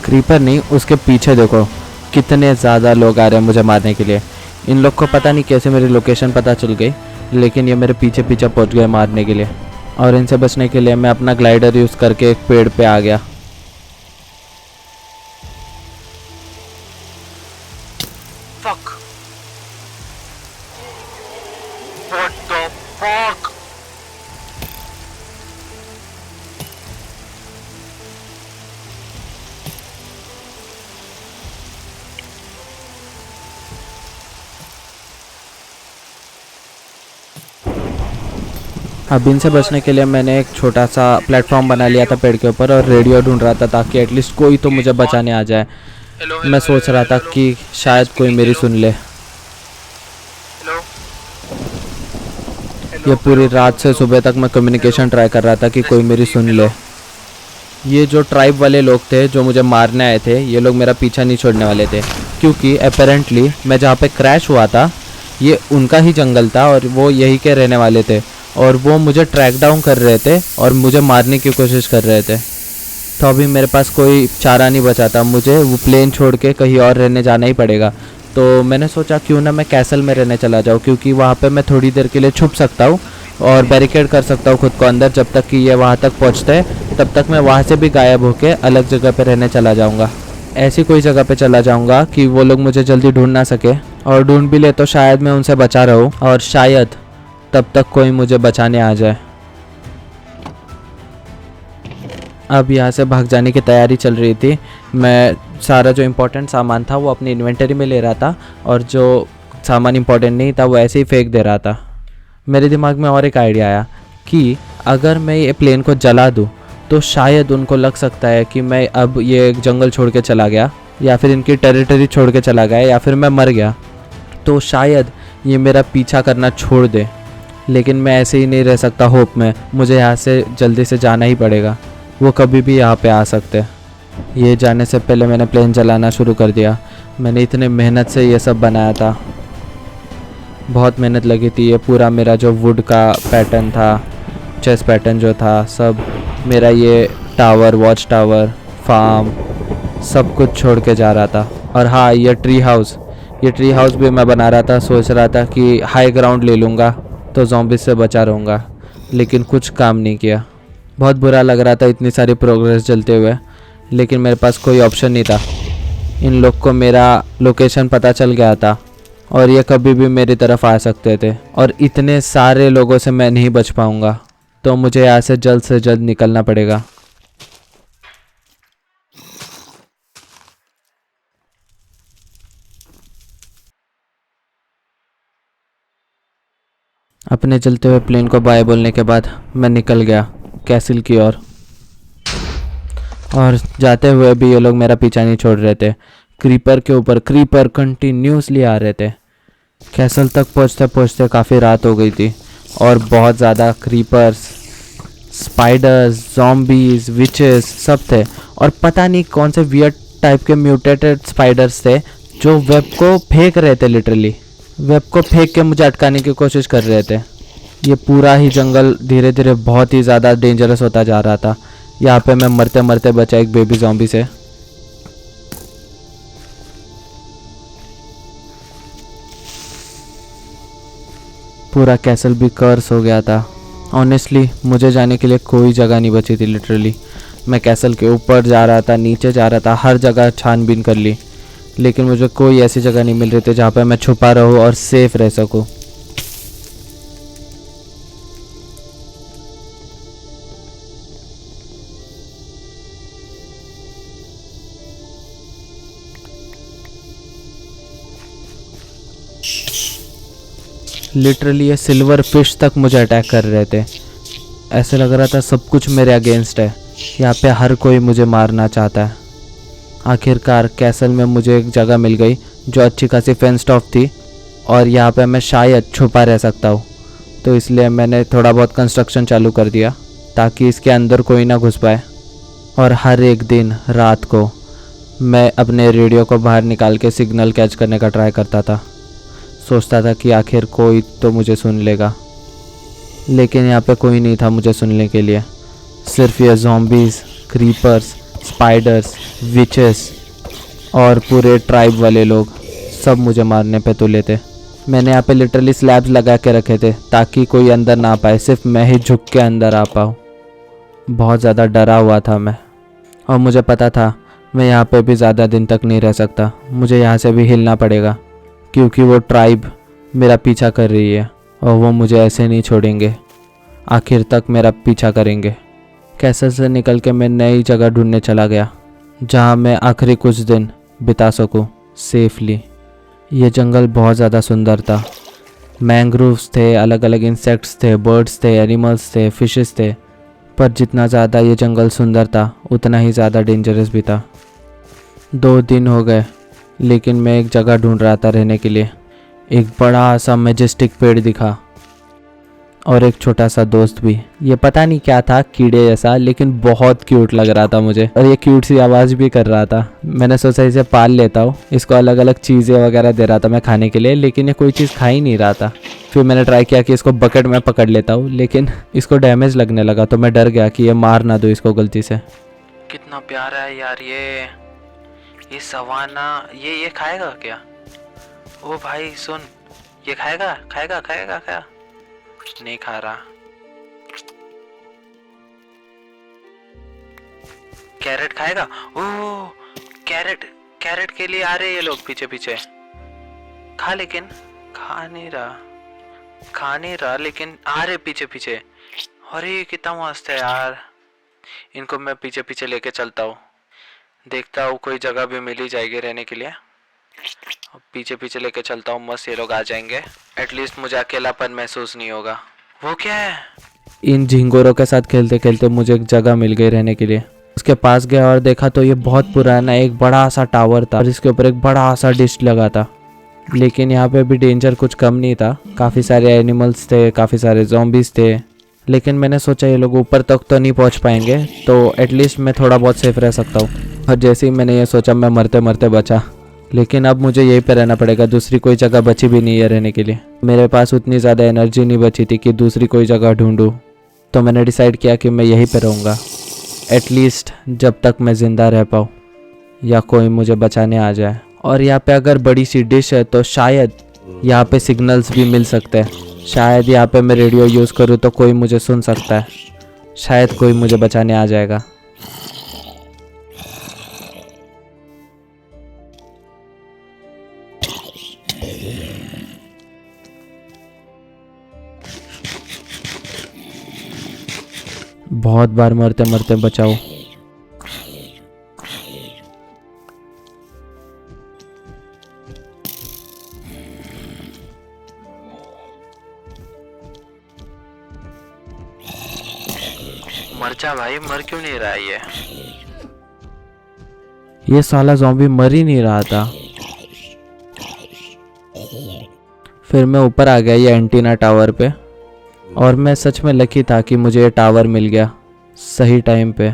क्रीपर नहीं, उसके पीछे देखो कितने ज़्यादा लोग आ रहे हैं मुझे मारने के लिए। इन लोग को पता नहीं कैसे मेरी लोकेशन पता चल गई, लेकिन ये मेरे पीछे पीछे पहुंच गए मारने के लिए। और इनसे बचने के लिए मैं अपना ग्लाइडर यूज़ करके एक पेड़ पे आ गया। Fuck. What the fuck? अब इनसे बचने के लिए मैंने एक छोटा सा प्लेटफॉर्म बना लिया था पेड़ के ऊपर और रेडियो ढूंढ रहा था ताकि एटलीस्ट कोई तो मुझे बचाने आ जाए। मैं सोच रहा था कि शायद कोई मेरी सुन ले। ये पूरी रात से सुबह तक मैं कम्युनिकेशन ट्राई कर रहा था कि कोई मेरी सुन ले। ये जो ट्राइब वाले लोग थे जो मुझे मारने आए थे, ये लोग मेरा पीछा नहीं छोड़ने वाले थे क्योंकि अपेरेंटली मैं जहाँ पे क्रैश हुआ था ये उनका ही जंगल था और वो यही के रहने वाले थे और वो मुझे ट्रैक डाउन कर रहे थे और मुझे मारने की कोशिश कर रहे थे। तो अभी मेरे पास कोई चारा नहीं बचा था, मुझे वो प्लेन छोड़ के कहीं और रहने जाना ही पड़ेगा। तो मैंने सोचा क्यों ना मैं कैसल में रहने चला जाऊँ क्योंकि वहाँ पे मैं थोड़ी देर के लिए छुप सकता हूँ और बैरिकेड कर सकता हूँ खुद को अंदर। जब तक कि ये वहाँ तक पहुँचते हैं तब तक मैं वहाँ से भी गायब होके अलग जगह पे रहने चला जाऊँगा। ऐसी कोई जगह पे चला जाऊँगा कि वो लोग मुझे जल्दी ढूंढ ना सके, और ढूंढ भी ले तो शायद मैं उनसे बचा रहूँ और शायद तब तक कोई मुझे बचाने आ जाए। अब यहाँ से भाग जाने की तैयारी चल रही थी। मैं सारा जो इम्पोर्टेंट सामान था वो अपनी इन्वेंटरी में ले रहा था और जो सामान इम्पोर्टेंट नहीं था वो ऐसे ही फेंक दे रहा था। मेरे दिमाग में और एक आइडिया आया कि अगर मैं ये प्लेन को जला दूँ तो शायद उनको लग सकता है कि मैं अब ये जंगल छोड़ के चला गया या फिर इनकी टेरिटरी छोड़ के चला गया या फिर मैं मर गया, तो शायद ये मेरा पीछा करना छोड़ दे। लेकिन मैं ऐसे ही नहीं रह सकता होप में, मुझे यहाँ से जल्दी से जाना ही पड़ेगा। वो कभी भी यहाँ पे आ सकते हैं। ये जाने से पहले मैंने प्लेन चलाना शुरू कर दिया। मैंने इतने मेहनत से ये सब बनाया था, बहुत मेहनत लगी थी। ये पूरा मेरा जो वुड का पैटर्न था, चेस पैटर्न जो था, सब मेरा ये टावर, वॉच टावर, फार्म, सब कुछ छोड़ के जा रहा था। और हाँ, ये ट्री हाउस भी मैं बना रहा था। सोच रहा था कि हाई ग्राउंड ले लूँगा तो ज़ॉम्बी से बचा रहूँगा, लेकिन कुछ काम नहीं किया। बहुत बुरा लग रहा था इतनी सारी प्रोग्रेस चलते हुए, लेकिन मेरे पास कोई ऑप्शन नहीं था। इन लोग को मेरा लोकेशन पता चल गया था और ये कभी भी मेरी तरफ आ सकते थे और इतने सारे लोगों से मैं नहीं बच पाऊँगा। तो मुझे यहाँ से जल्द निकलना पड़ेगा। अपने चलते हुए प्लेन को बाय बोलने के बाद मैं निकल गया कैसल की ओर। और जाते हुए भी ये लोग मेरा पीछा नहीं छोड़ रहे थे। क्रीपर के ऊपर क्रीपर कंटिन्यूसली आ रहे थे। कैसल तक पहुँचते पहुँचते काफ़ी रात हो गई थी और बहुत ज़्यादा क्रीपर्स, स्पाइडर्स, ज़ॉम्बीज़, विचेस सब थे और पता नहीं कौन से वियर्ड टाइप के म्यूटेटेड स्पाइडर्स थे जो वेब को फेंक रहे थे, लिटरली वेब को फेंक के मुझे अटकाने की कोशिश कर रहे थे। ये पूरा ही जंगल धीरे धीरे बहुत ही ज़्यादा डेंजरस होता जा रहा था। यहाँ पे मैं मरते मरते बचा एक बेबी ज़ॉम्बी से। पूरा कैसल भी कर्स हो गया था। ऑनेस्टली मुझे जाने के लिए कोई जगह नहीं बची थी। लिटरली मैं कैसल के ऊपर जा रहा था, नीचे जा रहा था, हर जगह छानबीन कर ली, लेकिन मुझे कोई ऐसी जगह नहीं मिल रही थी जहाँ पे मैं छुपा रहूँ और सेफ रह सकूँ। लिटरली ये सिल्वर फिश तक मुझे अटैक कर रहे थे। ऐसे लग रहा था सब कुछ मेरे अगेंस्ट है। यहाँ पे हर कोई मुझे मारना चाहता है। आखिरकार कैसल में मुझे एक जगह मिल गई जो अच्छी खासी फेंस्ड ऑफ थी और यहाँ पे मैं शायद छुपा रह सकता हूँ। तो इसलिए मैंने थोड़ा बहुत कंस्ट्रक्शन चालू कर दिया ताकि इसके अंदर कोई ना घुस पाए। और हर एक दिन रात को मैं अपने रेडियो को बाहर निकाल के सिग्नल कैच करने का ट्राई करता था। सोचता था कि आखिर कोई तो मुझे सुन लेगा, लेकिन यहाँ पे कोई नहीं था मुझे सुनने के लिए। सिर्फ ये ज़ॉम्बीज़, क्रीपर्स, स्पाइडर्स, विचेस और पूरे ट्राइब वाले लोग सब मुझे मारने पे तुले थे। मैंने यहाँ पे लिटरली स्लैब्स लगा के रखे थे ताकि कोई अंदर ना आ पाए, सिर्फ मैं ही झुक के अंदर आ पाऊँ। बहुत ज़्यादा डरा हुआ था मैं, और मुझे पता था मैं यहाँ पे भी ज़्यादा दिन तक नहीं रह सकता। मुझे यहाँ से भी हिलना पड़ेगा क्योंकि वो ट्राइब मेरा पीछा कर रही है और वो मुझे ऐसे नहीं छोड़ेंगे, आखिर तक मेरा पीछा करेंगे। कैसल से निकल के मैं नई जगह ढूंढने चला गया जहाँ मैं आखिरी कुछ दिन बिता सकूँ सेफली। ये जंगल बहुत ज़्यादा सुंदर था। मैंग्रोव्स थे, अलग अलग इंसेक्ट्स थे, बर्ड्स थे, एनिमल्स थे, फिशेस थे। पर जितना ज़्यादा ये जंगल सुंदर था उतना ही ज़्यादा डेंजरस भी था। 2 दिन हो गए लेकिन मैं एक जगह ढूंढ रहा था रहने के लिए। एक बड़ा सा मैजेस्टिक पेड़ दिखा और एक छोटा सा दोस्त भी। ये पता नहीं क्या था, कीड़े जैसा, लेकिन बहुत क्यूट लग रहा था मुझे, और ये क्यूट सी आवाज़ भी कर रहा था। मैंने सोचा इसे पाल लेता हूँ। इसको अलग अलग चीज़ें वगैरह दे रहा था मैं खाने के लिए, लेकिन ये कोई चीज़ खा ही नहीं रहा था। फिर मैंने ट्राई किया कि इसको बकेट में पकड़ लेता हूँ, लेकिन इसको डैमेज लगने लगा तो मैं डर गया कि ये मार ना दो इसको गलती से। कितना प्यारा है यार ये सवाना। ये खाएगा क्या? ओ भाई सुन, ये खाएगा खाएगा खाएगा क्या? नहीं खा रहा। कैरेट खाएगा? ओह कैरेट, कैरेट के लिए आ रहे ये लोग पीछे पीछे। खा, लेकिन खा नहीं रहा लेकिन आ रहे पीछे पीछे। अरे कितना मस्त है यार। इनको मैं पीछे पीछे लेके चलता हूँ, देखता हूँ कोई जगह भी मिल ही जाएगी रहने के लिए। पीछे पीछे लेके चलता हूँ, मस्त ये लोग आ जाएंगे। एटलीस्ट मुझे अकेलापन महसूस नहीं होगा। वो क्या है? इन झिंगोरों के साथ खेलते खेलते मुझे एक जगह मिल गई रहने के लिए। उसके पास गया और देखा तो ये बहुत पुराना एक बड़ा सा टावर था और इसके ऊपर एक बड़ा सा डिश लगा था। लेकिन यहाँ पे भी डेंजर कुछ कम नहीं था। काफ़ी सारे एनिमल्स थे, काफ़ी सारे ज़ॉम्बीज़ थे, लेकिन मैंने सोचा ये लोग ऊपर तक तो नहीं पहुँच पाएंगे, तो एटलीस्ट मैं थोड़ा बहुत सेफ रह सकता हूँ। और जैसे ही मैंने ये सोचा मैं मरते मरते बचा। लेकिन अब मुझे यहीं पे रहना पड़ेगा, दूसरी कोई जगह बची भी नहीं है रहने के लिए। मेरे पास उतनी ज़्यादा एनर्जी नहीं बची थी कि दूसरी कोई जगह ढूंढूं, तो मैंने डिसाइड किया कि मैं यहीं पे रहूँगा, एटलीस्ट जब तक मैं ज़िंदा रह पाऊँ या कोई मुझे बचाने आ जाए। और यहाँ पे अगर बड़ी सी डिश है तो शायद यहाँ पे सिग्नल्स भी मिल सकते हैं। शायद यहाँ पे मैं रेडियो यूज़ करूँ तो कोई मुझे सुन सकता है, शायद कोई मुझे बचाने आ जाएगा। बहुत बार मरते मरते बचाओ। मर जा भाई, मर क्यों नहीं रहा ये साला ज़ॉम्बी मर ही नहीं रहा था। फिर मैं ऊपर आ गया ये एंटीना टावर पे, और मैं सच में लकी था कि मुझे ये टावर मिल गया सही टाइम पे।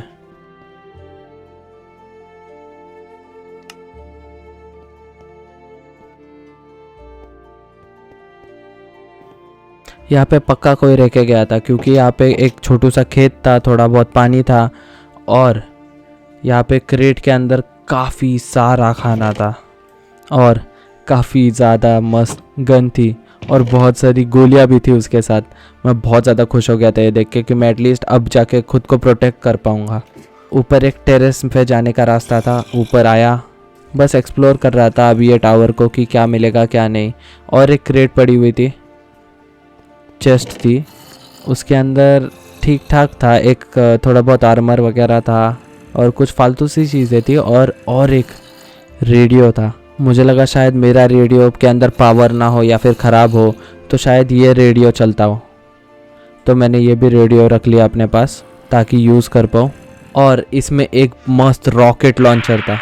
यहाँ पे पक्का कोई रह के गया था, क्योंकि यहाँ पे एक छोटू सा खेत था, थोड़ा बहुत पानी था, और यहाँ पे क्रेट के अंदर काफ़ी सारा खाना था और काफ़ी ज़्यादा मस्त गन थी और बहुत सारी गोलियाँ भी थी उसके साथ। मैं बहुत ज़्यादा खुश हो गया था ये देख के कि मैं एटलीस्ट अब जाके खुद को प्रोटेक्ट कर पाऊँगा। ऊपर एक टेरेस पे जाने का रास्ता था, ऊपर आया, बस एक्सप्लोर कर रहा था अभी ये टावर को कि क्या मिलेगा क्या नहीं। और एक क्रेट पड़ी हुई थी, चेस्ट थी, उसके अंदर ठीक ठाक था, एक थोड़ा बहुत आर्मर वगैरह था और कुछ फालतू सी चीज़ें थी, और एक रेडियो था। मुझे लगा शायद मेरा रेडियो के अंदर पावर ना हो या फिर ख़राब हो, तो शायद ये रेडियो चलता हो, तो मैंने ये भी रेडियो रख लिया अपने पास ताकि यूज़ कर पाऊँ। और इसमें एक मस्त रॉकेट लॉन्चर था,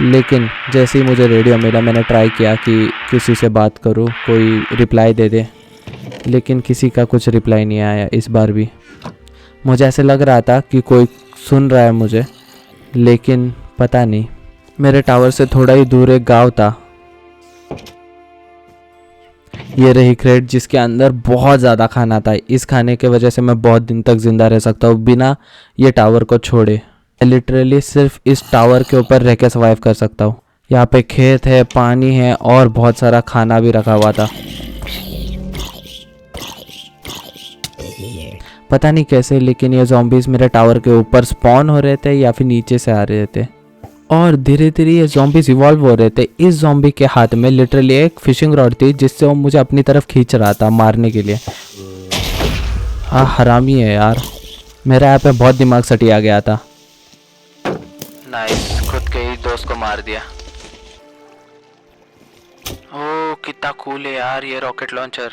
लेकिन जैसे ही मुझे रेडियो मिला मैंने ट्राई किया कि किसी से बात करूँ, कोई रिप्लाई दे दे, लेकिन किसी का कुछ रिप्लाई नहीं आया इस बार भी। मुझे ऐसे लग रहा था कि कोई सुन रहा है मुझे, लेकिन पता नहीं। मेरे टावर से थोड़ा ही दूर एक गांव था। ये रही क्रेट जिसके अंदर बहुत ज़्यादा खाना था। इस खाने के वजह से मैं बहुत दिन तक ज़िंदा रह सकता हूँ बिना ये टावर को छोड़े। लिटरली सिर्फ इस टावर के ऊपर रह के सर्वाइव कर सकता हूँ। यहाँ पे खेत है, पानी है और बहुत सारा खाना भी रखा हुआ था। पता नहीं कैसे, लेकिन ये ज़ॉम्बीज़ मेरे टावर के ऊपर स्पॉन हो रहे थे या फिर नीचे से आ रहे थे, और धीरे धीरे ये ज़ॉम्बीज़ इवॉल्व हो रहे थे। इस ज़ॉम्बी के हाथ में लिटरली एक फिशिंग रॉड थी जिससे वो मुझे अपनी तरफ खींच रहा था मारने के लिए। हाँ, हरामी है यार, मेरा यहाँ पे बहुत दिमाग सटिया गया था। नाइस, खुद के ही दोस्त को मार दिया। ओह कितना कूल है यार ये रॉकेट लॉन्चर,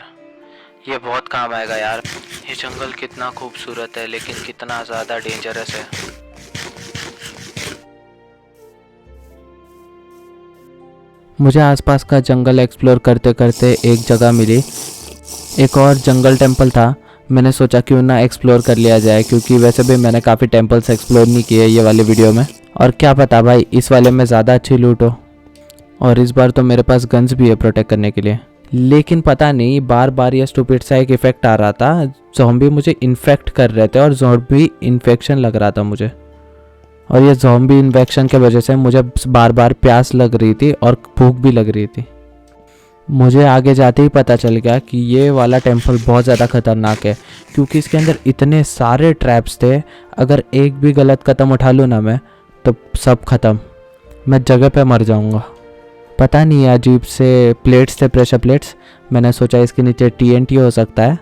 ये बहुत काम आएगा यार। ये जंगल कितना खूबसूरत है लेकिन कितना ज़्यादा डेंजरस है। मुझे आसपास का जंगल एक्सप्लोर करते करते एक जगह मिली, एक और जंगल टेंपल था। मैंने सोचा क्यों ना एक्सप्लोर कर लिया जाए, क्योंकि वैसे भी मैंने काफ़ी टेंपल्स एक्सप्लोर नहीं किए ये वाले वीडियो में, और क्या पता भाई इस वाले में ज़्यादा अच्छी लूट हो। और इस बार तो मेरे पास गन्स भी है प्रोटेक्ट करने के लिए, लेकिन पता नहीं बार बार ये स्टूपिड सा एक इफेक्ट आ रहा था। ज़ॉम्बी मुझे इन्फेक्ट कर रहे थे और ज़ॉम्बी इन्फेक्शन लग रहा था मुझे, और ये ज़ॉम्बी इन्फेक्शन के वजह से मुझे बार बार प्यास लग रही थी और भूख भी लग रही थी। मुझे आगे जाते ही पता चल गया कि ये वाला टेंपल बहुत ज़्यादा ख़तरनाक है, क्योंकि इसके अंदर इतने सारे ट्रैप्स थे। अगर एक भी गलत कदम उठा लूँ ना मैं, तो सब ख़त्म, मैं जगह पे मर जाऊँगा। पता नहीं अजीब से प्लेट्स थे, प्रेशर प्लेट्स। मैंने सोचा इसके नीचे TNT हो सकता है,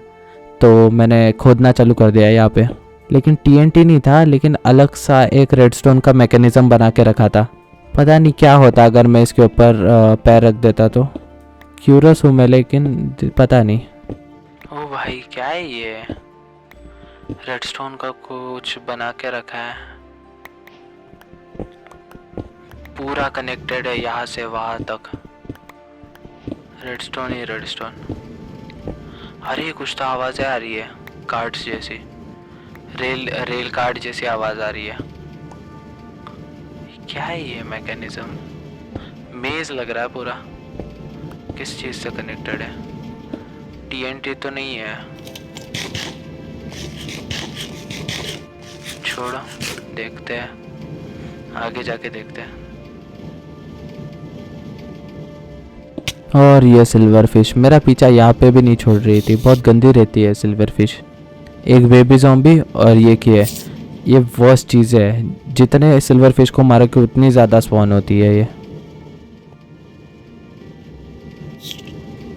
तो मैंने खोदना चालू कर दिया यहाँ पे, लेकिन TNT नहीं था, लेकिन अलग सा एक रेडस्टोन का मैकेनिज़्म बना के रखा था। पता नहीं क्या होता अगर मैं इसके ऊपर पैर रख देता तो। क्यूरियस हूँ मैं, लेकिन पता नहीं। ओ भाई क्या है ये, रेडस्टोन का कुछ बना के रखा है, पूरा कनेक्टेड है यहाँ से वहाँ तक, रेडस्टोन ही रेडस्टोन। अरे कुछ तो आवाज़ें आ रही है, कार्ड्स जैसी, रेल कार्ड जैसी आवाज़ आ रही है। क्या है ये मैकेनिज्म, मेज लग रहा है पूरा, किस चीज़ से कनेक्टेड है? TNT तो नहीं है, छोड़ो देखते हैं, आगे जाके देखते हैं। और ये सिल्वर फिश मेरा पीछा यहाँ पे भी नहीं छोड़ रही थी, बहुत गंदी रहती है सिल्वर फिश। एक बेबी ज़ॉम्बी, और ये क्या है, ये वर्स्ट चीज़ है। जितने सिल्वर फिश को मारो कि उतनी ज़्यादा स्पॉन होती है ये।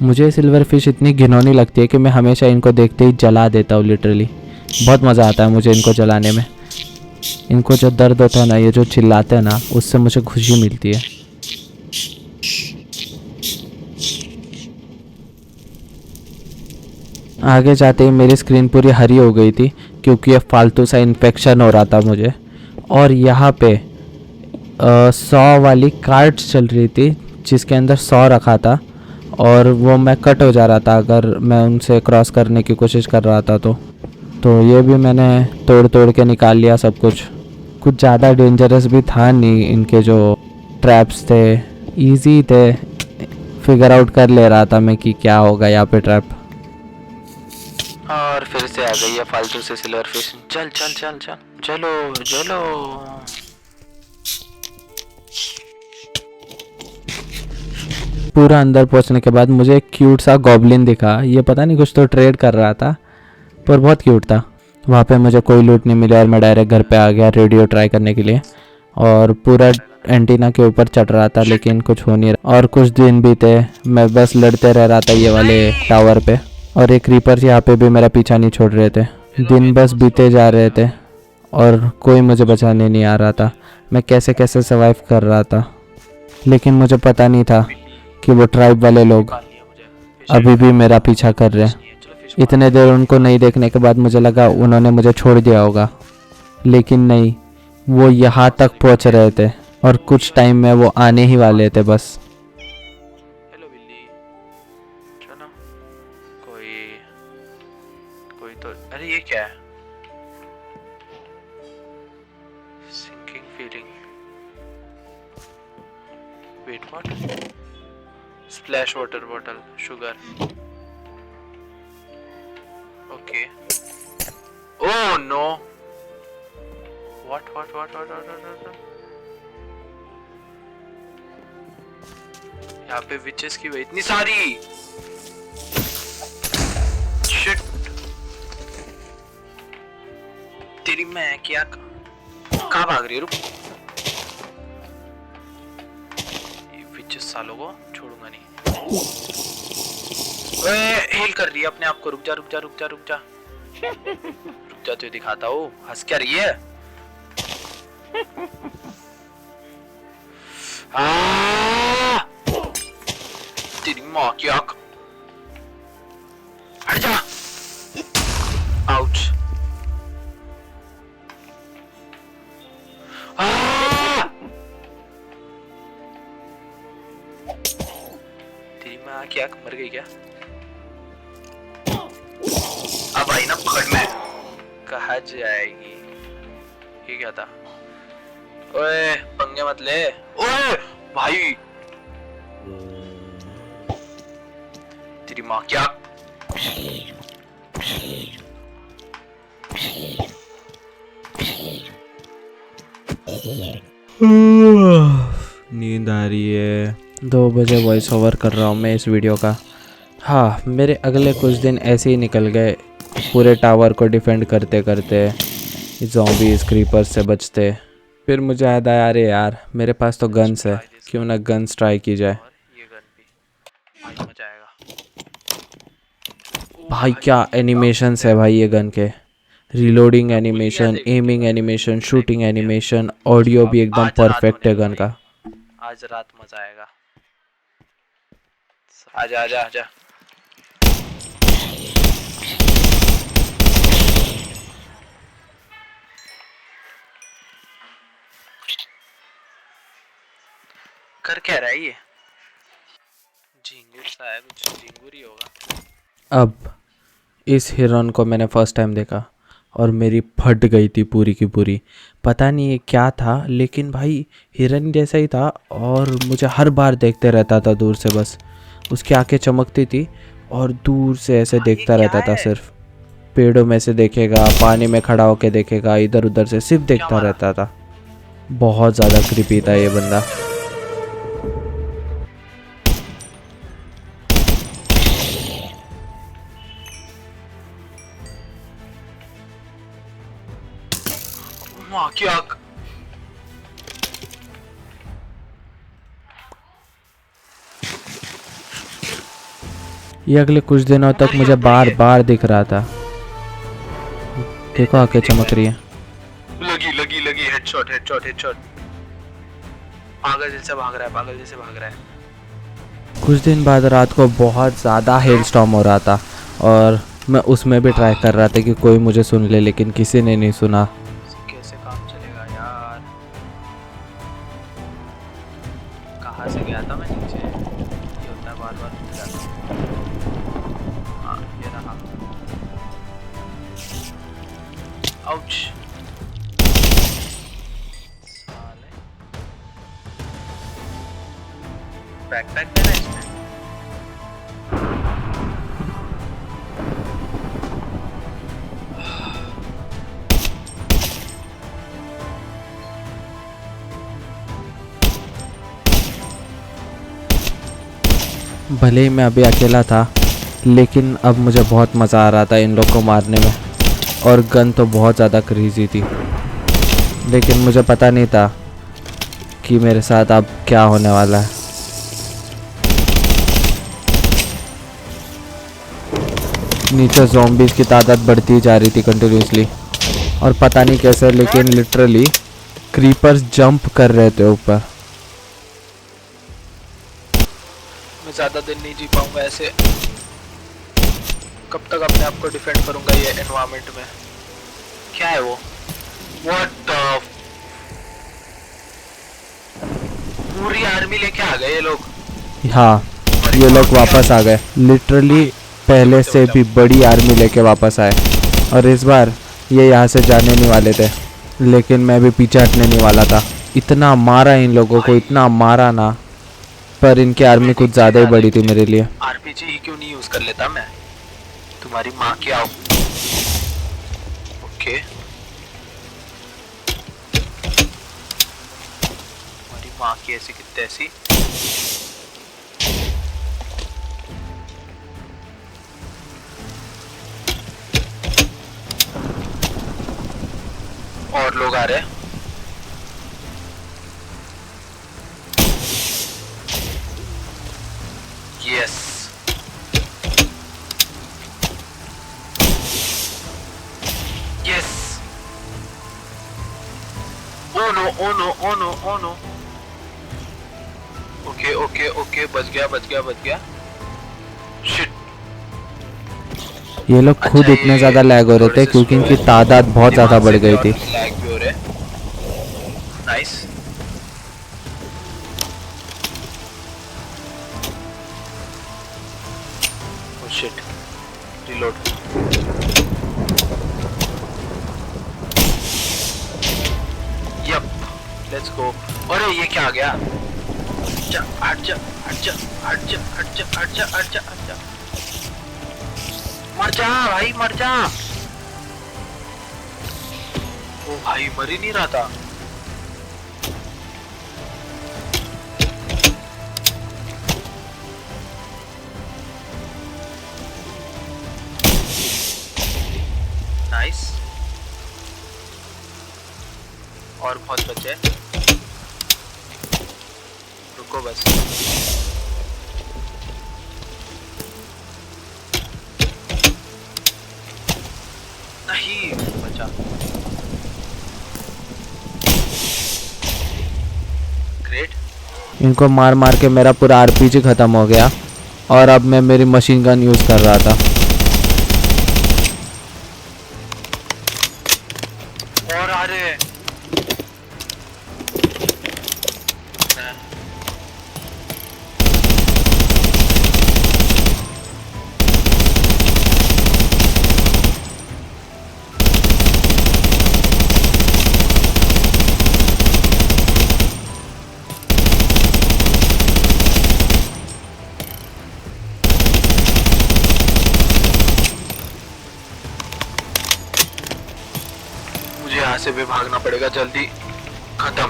मुझे सिल्वर फिश इतनी घिनौनी लगती है कि मैं हमेशा इनको देखते ही जला देता हूँ लिटरली। बहुत मज़ा आता है मुझे इनको जलाने में। इनको जो दर्द होता है ना, ये जो चिल्लाते हैं ना, उससे मुझे खुशी मिलती है। आगे जाते ही मेरी स्क्रीन पूरी हरी हो गई थी, क्योंकि ये फालतू सा इन्फेक्शन हो रहा था मुझे। और यहाँ पे 100 वाली कार्ड्स चल रही थी जिसके अंदर 100 रखा था, और वो मैं कट हो जा रहा था अगर मैं उनसे क्रॉस करने की कोशिश कर रहा था तो ये भी मैंने तोड़ तोड़ के निकाल लिया सब कुछ। कुछ ज़्यादा डेंजरस भी था नहीं, इनके जो ट्रैप्स थे ईजी थे, फिगर आउट कर ले रहा था मैं कि क्या होगा यहाँ पे ट्रैप। और फिर से आ गई है फालतू से सिल्वर फिश। चल चल चल चल, चलो चलो। पूरा अंदर पहुंचने के बाद मुझे एक क्यूट सा गॉब्लिन दिखा। ये पता नहीं कुछ तो ट्रेड कर रहा था, पर बहुत क्यूट था। वहाँ पे मुझे कोई लूट नहीं मिला और मैं डायरेक्ट घर पे आ गया रेडियो ट्राई करने के लिए। और पूरा एंटीना के ऊपर चढ़ रहा था लेकिन कुछ हो नहीं रहा। और कुछ दिन बीते, मैं बस लड़ते रह रहा था ये वाले टावर पे, और एक क्रीपर्स यहाँ पे भी मेरा पीछा नहीं छोड़ रहे थे। दिन बस बीते जा रहे थे और कोई मुझे बचाने नहीं आ रहा था। मैं कैसे कैसे सर्वाइव कर रहा था, लेकिन मुझे पता नहीं था कि वो ट्राइब वाले लोग अभी भी मेरा पीछा कर रहे हैं। इतने देर उनको नहीं देखने के बाद मुझे लगा उन्होंने मुझे छोड़ दिया होगा, लेकिन नहीं, वो यहाँ तक पहुँच रहे थे और कुछ टाइम में वो आने ही वाले थे बस। हेलो बिल्ली, चलो। कोई तो, अरे ये क्या है? Sinking feeling, wait what? Splash water bottle, sugar, okay. Oh no, what? यहाँ पे विचेस की वही इतनी सारी, शिट। तेरी मैं क्या, कहाँ भाग रही है? रुक, ये विचेस सालों को छोड़ूंगा नहीं। ओए, हील कर रही है अपने आप को। रुक जा रुक जा रुक जा रुक जा रुक जा, तो दिखाता हूँ। हंस क्या रही है? तेरी माँ की आँख, हट जा। आउच। तेरी माँ की आँख मर गई क्या? अब आई ना पकड़ में, कहा जाएगी? ये क्या था? ओए पंगे मत ले। ओए भाई, तेरी माँ क्या? नींद आ रही है। 2 बजे वॉइस ओवर कर रहा हूँ मैं इस वीडियो का। हाँ, मेरे अगले कुछ दिन ऐसे ही निकल गए, पूरे टावर को डिफेंड करते करते, ज़ॉम्बीज़ क्रीपर्स से बचते। फिर मुझे याद आया, अरे यार मेरे पास तो गन्स है, क्यों ना गन्स ट्राई की जाए। ये गन भी आज मजा आएगा। भाई क्या एनिमेशंस है भाई ये गन के, reloading animation, aiming animation, shooting animation, audio भी एकदम परफेक्ट है गन का। आज रात मजा आएगा। आजा आजा आजा। कर क्या रहा है ये? झिंगुर सा है, कुछ झिंगुर ही होगा। अब इस हिरन को मैंने फर्स्ट टाइम देखा और मेरी फट गई थी पूरी की पूरी। पता नहीं ये क्या था, लेकिन भाई हिरन जैसा ही था और मुझे हर बार देखते रहता था दूर से। बस उसकी आंखें चमकती थी और दूर से ऐसे देखता रहता था। सिर्फ पेड़ों में से देखेगा, पानी में खड़ा होकर देखेगा, इधर उधर से सिर्फ देखता रहता था। बहुत ज़्यादा क्रीपी था ये बंदा। माँ की आँख। ये अगले कुछ दिनों तक मुझे बार बार दिख रहा था। देखो आंखें चमक रही है। लगी लगी लगी, हेडशॉट हेडशॉट हेडशॉट। पागल जैसे भाग रहा है, पागल जैसे भाग रहा है। कुछ दिन बाद रात को बहुत ज़्यादा हेल स्टॉर्म हो रहा था और मैं उसमें भी ट्राई कर रहा था कि कोई मुझे सुन ले, लेकिन किसी ने नहीं सुना। कैसे काम चलेगा यार? कहाँ से गया था मैं? नीचे ये होता है, बार बार उठ जाता है। हाँ ये रहा। आउच। साले बैकपैक देना इसमें। भले ही मैं अभी अकेला था, लेकिन अब मुझे बहुत मज़ा आ रहा था इन लोग को मारने में। और गन तो बहुत ज़्यादा क्रेजी थी, लेकिन मुझे पता नहीं था कि मेरे साथ अब क्या होने वाला है। नीचे ज़ॉम्बीज़ की तादाद बढ़ती जा रही थी कंटिन्यूसली, और पता नहीं कैसे, लेकिन लिटरली क्रीपर्स जंप कर रहे थे ऊपर। मैं ज़्यादा दिन नहीं जी पाऊंगा ऐसे। कब तक अपने आप को डिफेंड करूंगा ये एनवायरनमेंट में? क्या है वो? What the? पूरी आर्मी लेके आ गए ये लोग। हाँ, ये लोग वापस आ गए। लिटरली पहले से भी बड़ी आर्मी लेके वापस आए, और इस बार ये यहाँ से जाने नहीं वाले थे, लेकिन मैं भी पीछे हटने नहीं वाला था। इतना मारा इन लोगों को, इतना मारा ना, पर इनकी आर्मी कुछ ज़्यादा ही बड़ी थी मेरे लिए। आरपीजी ही क्यों नहीं यूज कर लेता मैं? तुम्हारी माँ की आओ। ओके, तुम्हारी माँ की ऐसी की तैसी। और लोग आ रहे हैं। Yes, yes. Oh no, oh no, oh no, oh no. Okay okay okay, बच गया बच गया बच गया। शिट। ये लोग खुद अच्छा, इतने ये ज़्यादा लैग हो रहे थे थोड़े से क्योंकि slow इनकी है। तादाद बहुत ज़्यादा दिमाग बढ़ से गई भी थी। और लैग भी हो रहे। Nice. Oh shit, reload. Yep, let's go. अरे ये क्या आ गया? हट जा हट जा हट जा हट जा हट जा हट जा हट जा हट जा। मर जा भाई, मर जा। ओ भाई, मर ही नहीं रहा था। नाइस। और बहुत बचे। रुको बस। नहीं बचा। ग्रेट। इनको मार मार के मेरा पूरा आरपीजी ख़त्म हो गया, और अब मैं मेरी मशीन गन यूज़ कर रहा था। और आ रहे हैं। मुझे यहाँ से भी भागना पड़ेगा जल्दी। खत्म,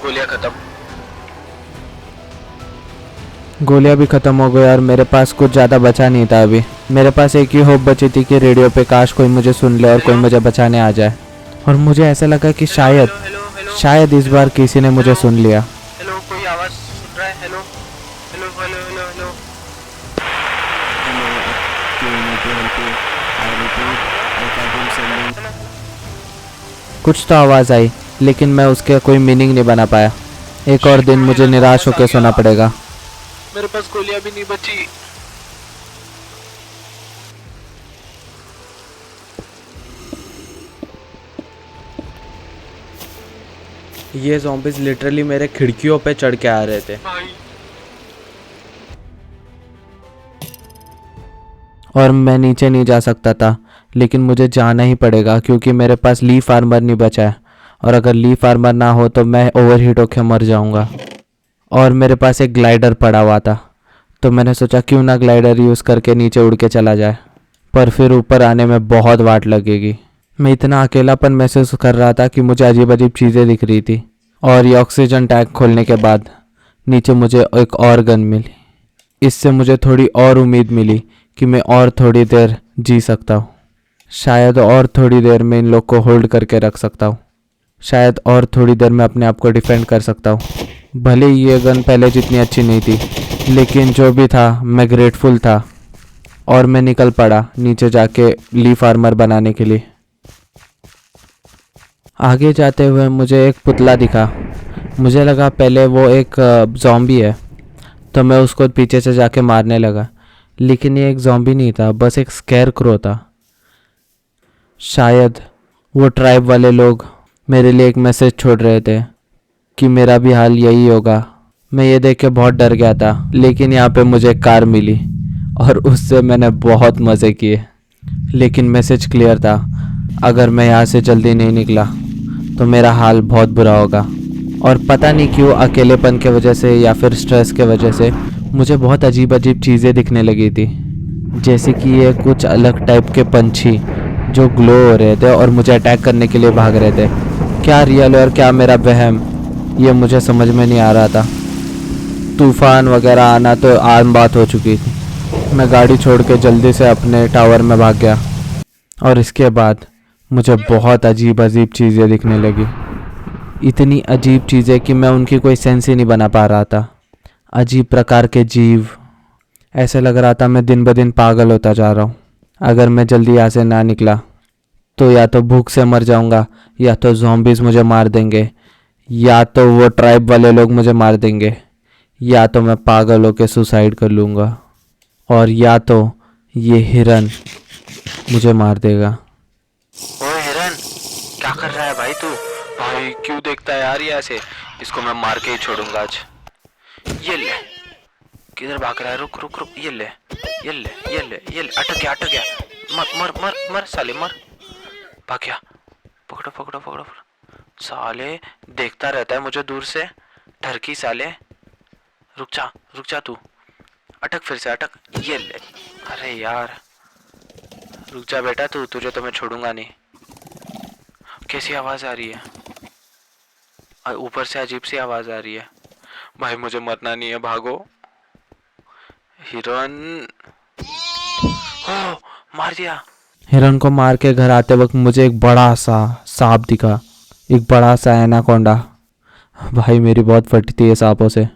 गोलियां खत्म। गोलियां भी ख़त्म हो गई, और मेरे पास कुछ ज़्यादा बचा नहीं था अभी। मेरे पास एक ही होप बची थी कि रेडियो पे काश कोई मुझे सुन ले और कोई मुझे बचाने आ जाए। और मुझे ऐसा लगा कि शायद इस बार किसी ने मुझे सुन लिया। हेलो, कोई आवाज सुन रहा है? Hello hello hello hello hello. कुछ तो आवाज़ आई, लेकिन मैं उसके कोई मीनिंग नहीं बना पाया। एक और दिन मुझे निराश होकर सोना पड़ेगा। मेरे पास गोलियां भी नहीं बची। ये ज़ॉम्बीज़ लिटरली मेरे खिड़कियों पे चढ़ के आ रहे थे। भाई, और मैं नीचे नहीं जा सकता था, लेकिन मुझे जाना ही पड़ेगा क्योंकि मेरे पास लीफ आर्मर नहीं बचा है, और अगर लीफ आर्मर ना हो तो मैं ओवरहीट होकर मर जाऊंगा। और मेरे पास एक ग्लाइडर पड़ा हुआ था, तो मैंने सोचा क्यों ना ग्लाइडर यूज़ करके नीचे उड़ के चला जाए, पर फिर ऊपर आने में बहुत वाट लगेगी। मैं इतना अकेलापन महसूस कर रहा था कि मुझे अजीब अजीब चीज़ें दिख रही थी। और ये ऑक्सीजन टैंक खोलने के बाद नीचे मुझे एक और गन मिली, इससे मुझे थोड़ी और उम्मीद मिली कि मैं और थोड़ी देर जी सकता हूँ। शायद और थोड़ी देर में इन लोग को होल्ड करके रख सकता हूँ। शायद और थोड़ी देर में अपने आप को डिफेंड कर सकता हूँ। भले ही ये गन पहले जितनी अच्छी नहीं थी, लेकिन जो भी था मैं ग्रेटफुल था और मैं निकल पड़ा नीचे जाके लीफ आर्मर बनाने के लिए। आगे जाते हुए मुझे एक पुतला दिखा। मुझे लगा पहले वो एक ज़ॉम्बी है, तो मैं उसको पीछे से जाके मारने लगा, लेकिन ये एक ज़ॉम्बी नहीं था, बस एक स्केयरक्रो था। शायद वो ट्राइब वाले लोग मेरे लिए एक मैसेज छोड़ रहे थे कि मेरा भी हाल यही होगा। मैं ये देख के बहुत डर गया था, लेकिन यहाँ पे मुझे एक कार मिली और उससे मैंने बहुत मज़े किए। लेकिन मैसेज क्लियर था, अगर मैं यहाँ से जल्दी नहीं निकला तो मेरा हाल बहुत बुरा होगा। और पता नहीं क्यों अकेलेपन के वजह से या फिर स्ट्रेस के वजह से मुझे बहुत अजीब अजीब चीज़ें दिखने लगी थी, जैसे कि ये कुछ अलग टाइप के पंछी जो ग्लो हो रहे थे और मुझे अटैक करने के लिए भाग रहे थे। क्या रियल और क्या मेरा वहम, ये मुझे समझ में नहीं आ रहा था। तूफ़ान वगैरह आना तो आम बात हो चुकी थी। मैं गाड़ी छोड़ के जल्दी से अपने टावर में भाग गया और इसके बाद मुझे बहुत अजीब अजीब चीज़ें दिखने लगी। इतनी अजीब चीज़ें कि मैं उनकी कोई सेंस ही नहीं बना पा रहा था। अजीब प्रकार के जीव, ऐसे लग रहा था मैं दिन ब दिन पागल होता जा रहा हूँ। अगर मैं जल्दी यहाँ से ना निकला तो या तो भूख से मर जाऊँगा, या तो ज़ॉम्बीज़ मुझे मार देंगे, या तो वो ट्राइब वाले लोग मुझे मार देंगे, या तो मैं पागल होकर सुसाइड कर लूँगा, और या तो ये हिरन मुझे मार देगा। ओए हिरन, क्या कर रहा है भाई तू? भाई क्यों देखता है यार ये ऐसे? इसको मैं मार के ही छोड़ूंगा आज। ये ले, किधर भाग रहा है? रुक रुक रुक, ये ले ये ले ये ले ये ले। अटक गया। मर मर मर मर साले मर। भाग गया। पकड़ो पकड़ो पकड़ो पकड़ो। साले देखता रहता है मुझे दूर से, ठरकी साले। रुक जा तू, अटक फिर से अटक। ये ले। अरे यार रुक जा बेटा, तुझे तो मैं छोड़ूंगा नहीं। कैसी आवाज़ आ रही है? ऊपर से अजीब सी आवाज़ आ रही है। भाई मुझे मरना नहीं है, भागो। हिरन, हो मार दिया। हिरन को मार के घर आते वक्त मुझे एक बड़ा सा सांप दिखा, एक बड़ा सा एनाकोंडा। भाई मेरी बहुत फटी थी ये सांपों से।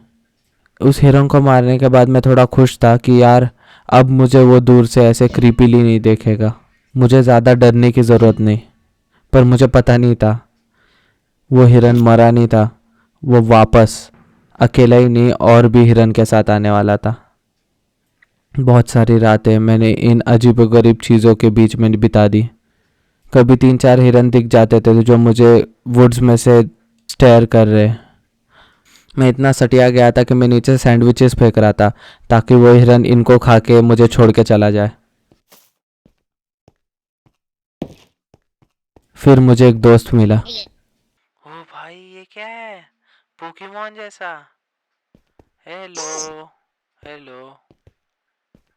उस हिरन को मारने के बाद मैं थोड़ा खुश था कि यार अब मुझे वो दूर से ऐसे क्रीपीली नहीं देखेगा, मुझे ज़्यादा डरने की ज़रूरत नहीं। पर मुझे पता नहीं था वो हिरन मरा नहीं था, वो वापस अकेला ही नहीं और भी हिरन के साथ आने वाला था। बहुत सारी रातें मैंने इन अजीबोगरीब चीज़ों के बीच में बिता दी। कभी 3-4 हिरन दिख जाते थे जो मुझे वुड्स में से स्टेयर कर रहे। मैं इतना सटिया गया था कि मैं नीचे सैंडविचेस फेंक रहा था ताकि वो हिरन इनको खा के मुझे छोड़ के चला जाए। फिर मुझे एक दोस्त मिला। ओ भाई ये क्या है? पोकेमॉन जैसा। Hello hello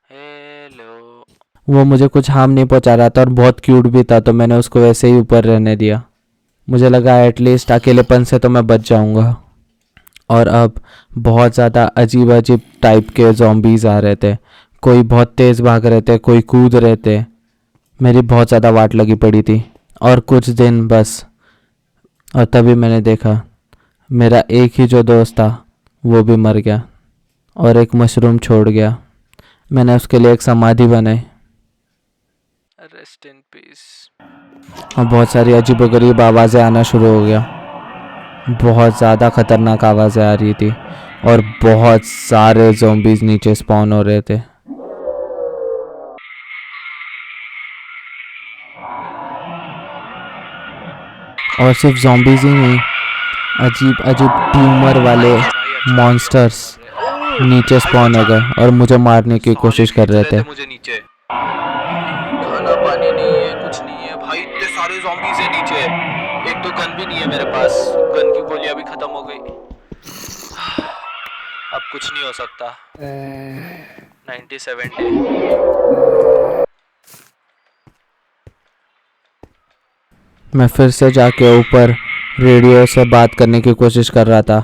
hello. वो मुझे कुछ हार्म नहीं पहुंचा रहा था और बहुत क्यूट भी था, तो मैंने उसको वैसे ही ऊपर रहने दिया। मुझे लगा एटलीस्ट अकेलेपन से तो मैं बच जाऊंगा। और अब बहुत ज़्यादा अजीब अजीब टाइप के ज़ॉम्बीज़ आ रहे थे। कोई बहुत तेज़ भाग रहे थे, कोई कूद रहे थे। मेरी बहुत ज़्यादा वाट लगी पड़ी थी और कुछ दिन बस। और तभी मैंने देखा मेरा एक ही जो दोस्त था वो भी मर गया और एक मशरूम छोड़ गया। मैंने उसके लिए एक समाधि बनाई रेस्ट इन पीस। और बहुत सारी अजीबोगरीब आवाज़ें आना शुरू हो गया। बहुत ज़्यादा ख़तरनाक आवाज़ें आ रही थी और बहुत सारे ज़ॉम्बीज़ नीचे स्पॉन हो रहे थे। और सिर्फ ज़ॉम्बीज़ ही नहीं, अजीब अजीब ट्यूमर वाले मॉन्स्टर्स नीचे स्पॉन हो गए और मुझे मारने की कोशिश कर रहे थे। मुझे नीचे खाना पानी नहीं है, कुछ नहीं है भाई। इतने सारे ज़ॉम्बीज़ हैं नीचे। एक तो गन भी नहीं है मेरे पास, गन की गोलियां भी खत्म हो गई। अब कुछ नहीं हो सकता। 97 डे। मैं फिर से जाके ऊपर रेडियो से बात करने की कोशिश कर रहा था।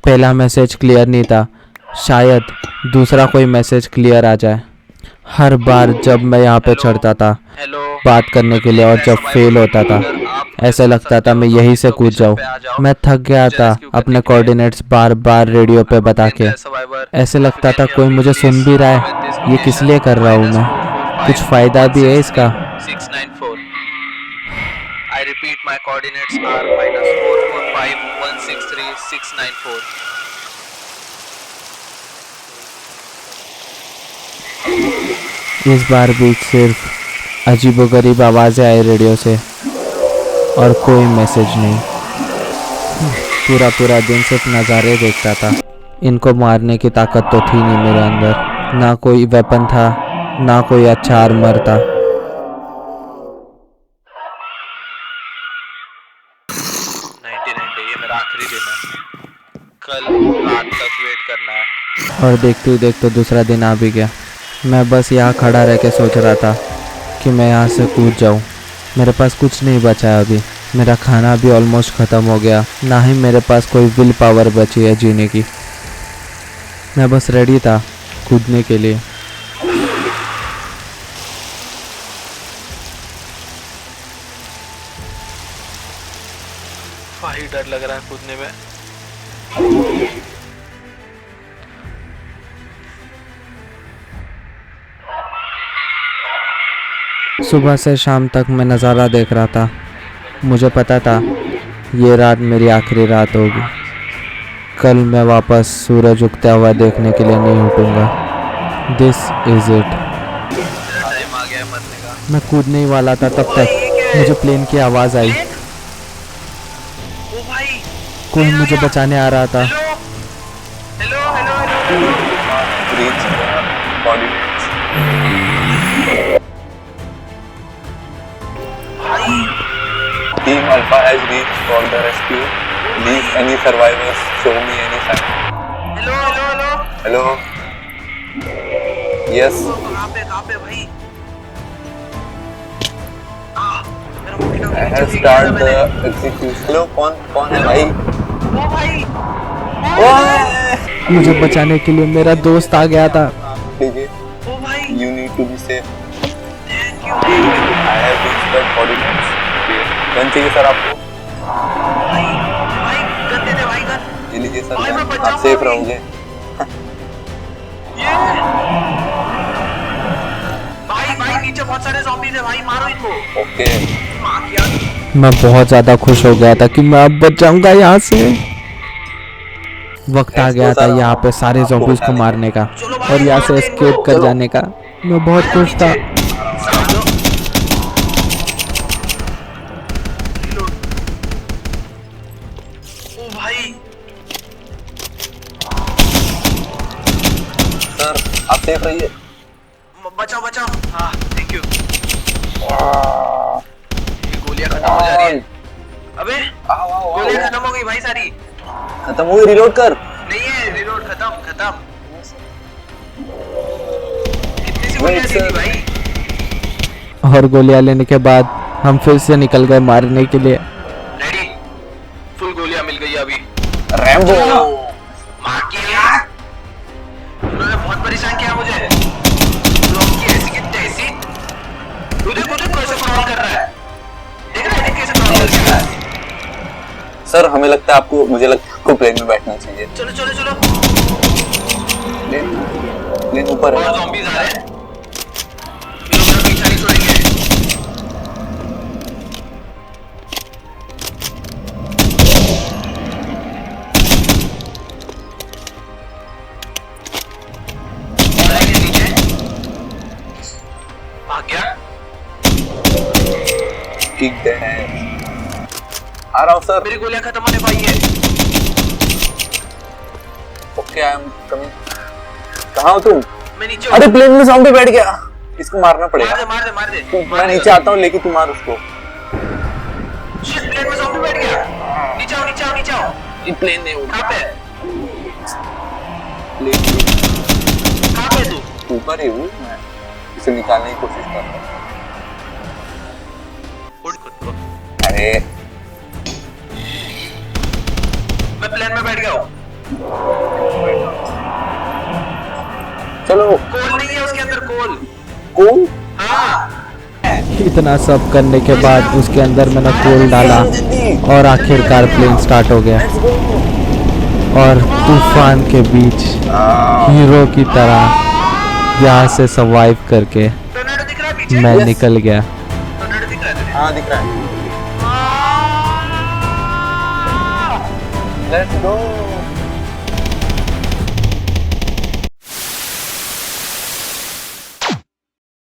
पहला मैसेज क्लियर नहीं था, शायद दूसरा कोई मैसेज क्लियर आ जाए। हर बार जब मैं यहाँ पे चढ़ता था हेलो बात करने के लिए और जब फेल होता था ऐसे लगता था मैं यहीं से कूद जाऊँ। मैं थक गया था अपने कोऑर्डिनेट्स बार बार रेडियो पे बता के। ऐसे लगता था कोई मुझे सुन भी रहा है। ये किस लिए कर रहा हूँ मैं? कुछ फ़ायदा भी है इसका? 694 I repeat my coordinates are -445163694 इस बार भी सिर्फ अजीबोगरीब आवाज़ें आई रेडियो से और कोई मैसेज नहीं। पूरा पूरा दिन सिर्फ नज़ारे देखता था। इनको मारने की ताकत तो थी नहीं मेरे अंदर। ना कोई वेपन था, ना कोई अच्छा आर्मर था। 99 ये मेरा आखिरी दिन है। कल रात तक वेट करना है। और देखते ही देखते दूसरा दिन आ भी गया। मैं बस यहाँ खड़ा रह के सोच रहा था कि मैं यहाँ से कूद जाऊँ। मेरे पास कुछ नहीं बचा है अभी। मेरा खाना भी ऑलमोस्ट ख़त्म हो गया। ना ही मेरे पास कोई विल पावर बची है जीने की। मैं बस रेडी था कूदने के लिए। भाई डर लग रहा है कूदने में। सुबह से शाम तक मैं नज़ारा देख रहा था। मुझे पता था ये रात मेरी आखिरी रात होगी। कल मैं वापस सूरज उगता हुआ देखने के लिए नहीं उठूँगा। This is it. टाइम आ गया है मरने का। मैं कूदने ही वाला था तब तक मुझे प्लेन की आवाज़ आई। ओ भाई कोई मुझे बचाने आ रहा था। Hello hello hello hello reach coordinates. Team Alpha has reached for the rescue. Please, any survivors, show me any sign. Hello hello hello Hello? Yes. कहाँ पे भाई? मेरा walkie talkie I नीचे have फेंक दिया था started मैंने। the execution. Hello, कौन है भाई? ओ भाई ओए! मुझे बचाने के लिए मेरा दोस्त आ गया था। लीजिए. ओ भाई You need to be safe. Thank you I have reached the coordinates. Gun चाहिए सर आपको? भाई भाई गन दे दे भाई गन। ये लीजिए सर भाई, मैं गन. बच आप जाऊंगा सेफ अभी। रहोगे. ये भाई भाई नीचे बहुत सारे zombies है भाई मारो इनको। ओके. मार किया। मैं बहुत ज़्यादा खुश हो गया था कि मैं अब बच जाऊंगा यहाँ से। वक्त आ गया था यहाँ पे सारे ज़ॉम्बीज़ को मारने का और यहाँ से एस्केप कर जाने का। मैं बहुत खुश था। ओ भाई सर आप सेफ रहिए. बचाओ बचाओ। हाँ थैंक यू। ये गोलियां खत्म हो जा रही है। अबे आओ. गोलियां खत्म हो गई भाई सारी। खत्म हुई. रिलोड कर. नहीं है रिलोड खत्म खत्म। कितनी सी गोलियां दी थी भाई? और गोलियां लेने के बाद हम फिर से निकल गए मारने के लिए। रेडी फुल गोलियां मिल गई अभी। रैम्बो. मार किया। उन्होंने बहुत परेशान किया मुझे। ब्लॉक की ऐसी की तैसी। मुझे कैसे क्रॉल कर रहा है? देख रहा है कैसे क्रॉल कर रहा है? सर हमें लगता है आपको, मुझे लगता है आपको प्लेन में बैठना चाहिए. चलो चलो चलो। प्लेन ऊपर और है. zombies आ रहे हैं। ये लोग मेरा पीछा नहीं छोड़ेंगे। और आएंगे नीचे। भाग गया। किक देना है. आ रहा हूँ सर. मेरी गोलियां खत्म होने पाई है। Okay I am coming. कहाँ हो तुम? मैं नीचे अरे प्लेन में ज़ॉम्बी बैठ गया. इसको मारना पड़ेगा. मार दे मार दे मार दे। मैं नीचे आता हूँ लेके तुम मार उसको. शिट प्लेन में ज़ॉम्बी बैठ गया। नीचे आओ नीचे आओ नीचे आओ। ये प्लेन नहीं उड़ा. कहाँ पे? प्लेन कहाँ पे तू? ऊपर ही हूँ मैं. इसे निकालने की कोशिश कर रहा हूँ. उड़ खुद को। अरे मैं प्लेन में बैठ गया हूँ। चलो कोल नहीं है उसके अंदर, कोल। कूल इतना सब करने के बाद उसके अंदर मैंने कोल डाला और आखिरकार प्लेन स्टार्ट हो गया और तूफान के बीच हीरो की तरह यहाँ से सरवाइव करके टोर्नेडो दिख रहा है पीछे? मैं निकल गया। टोर्नेडो दिख रहा है तुझे? हाँ दिख रहा है। Let's go.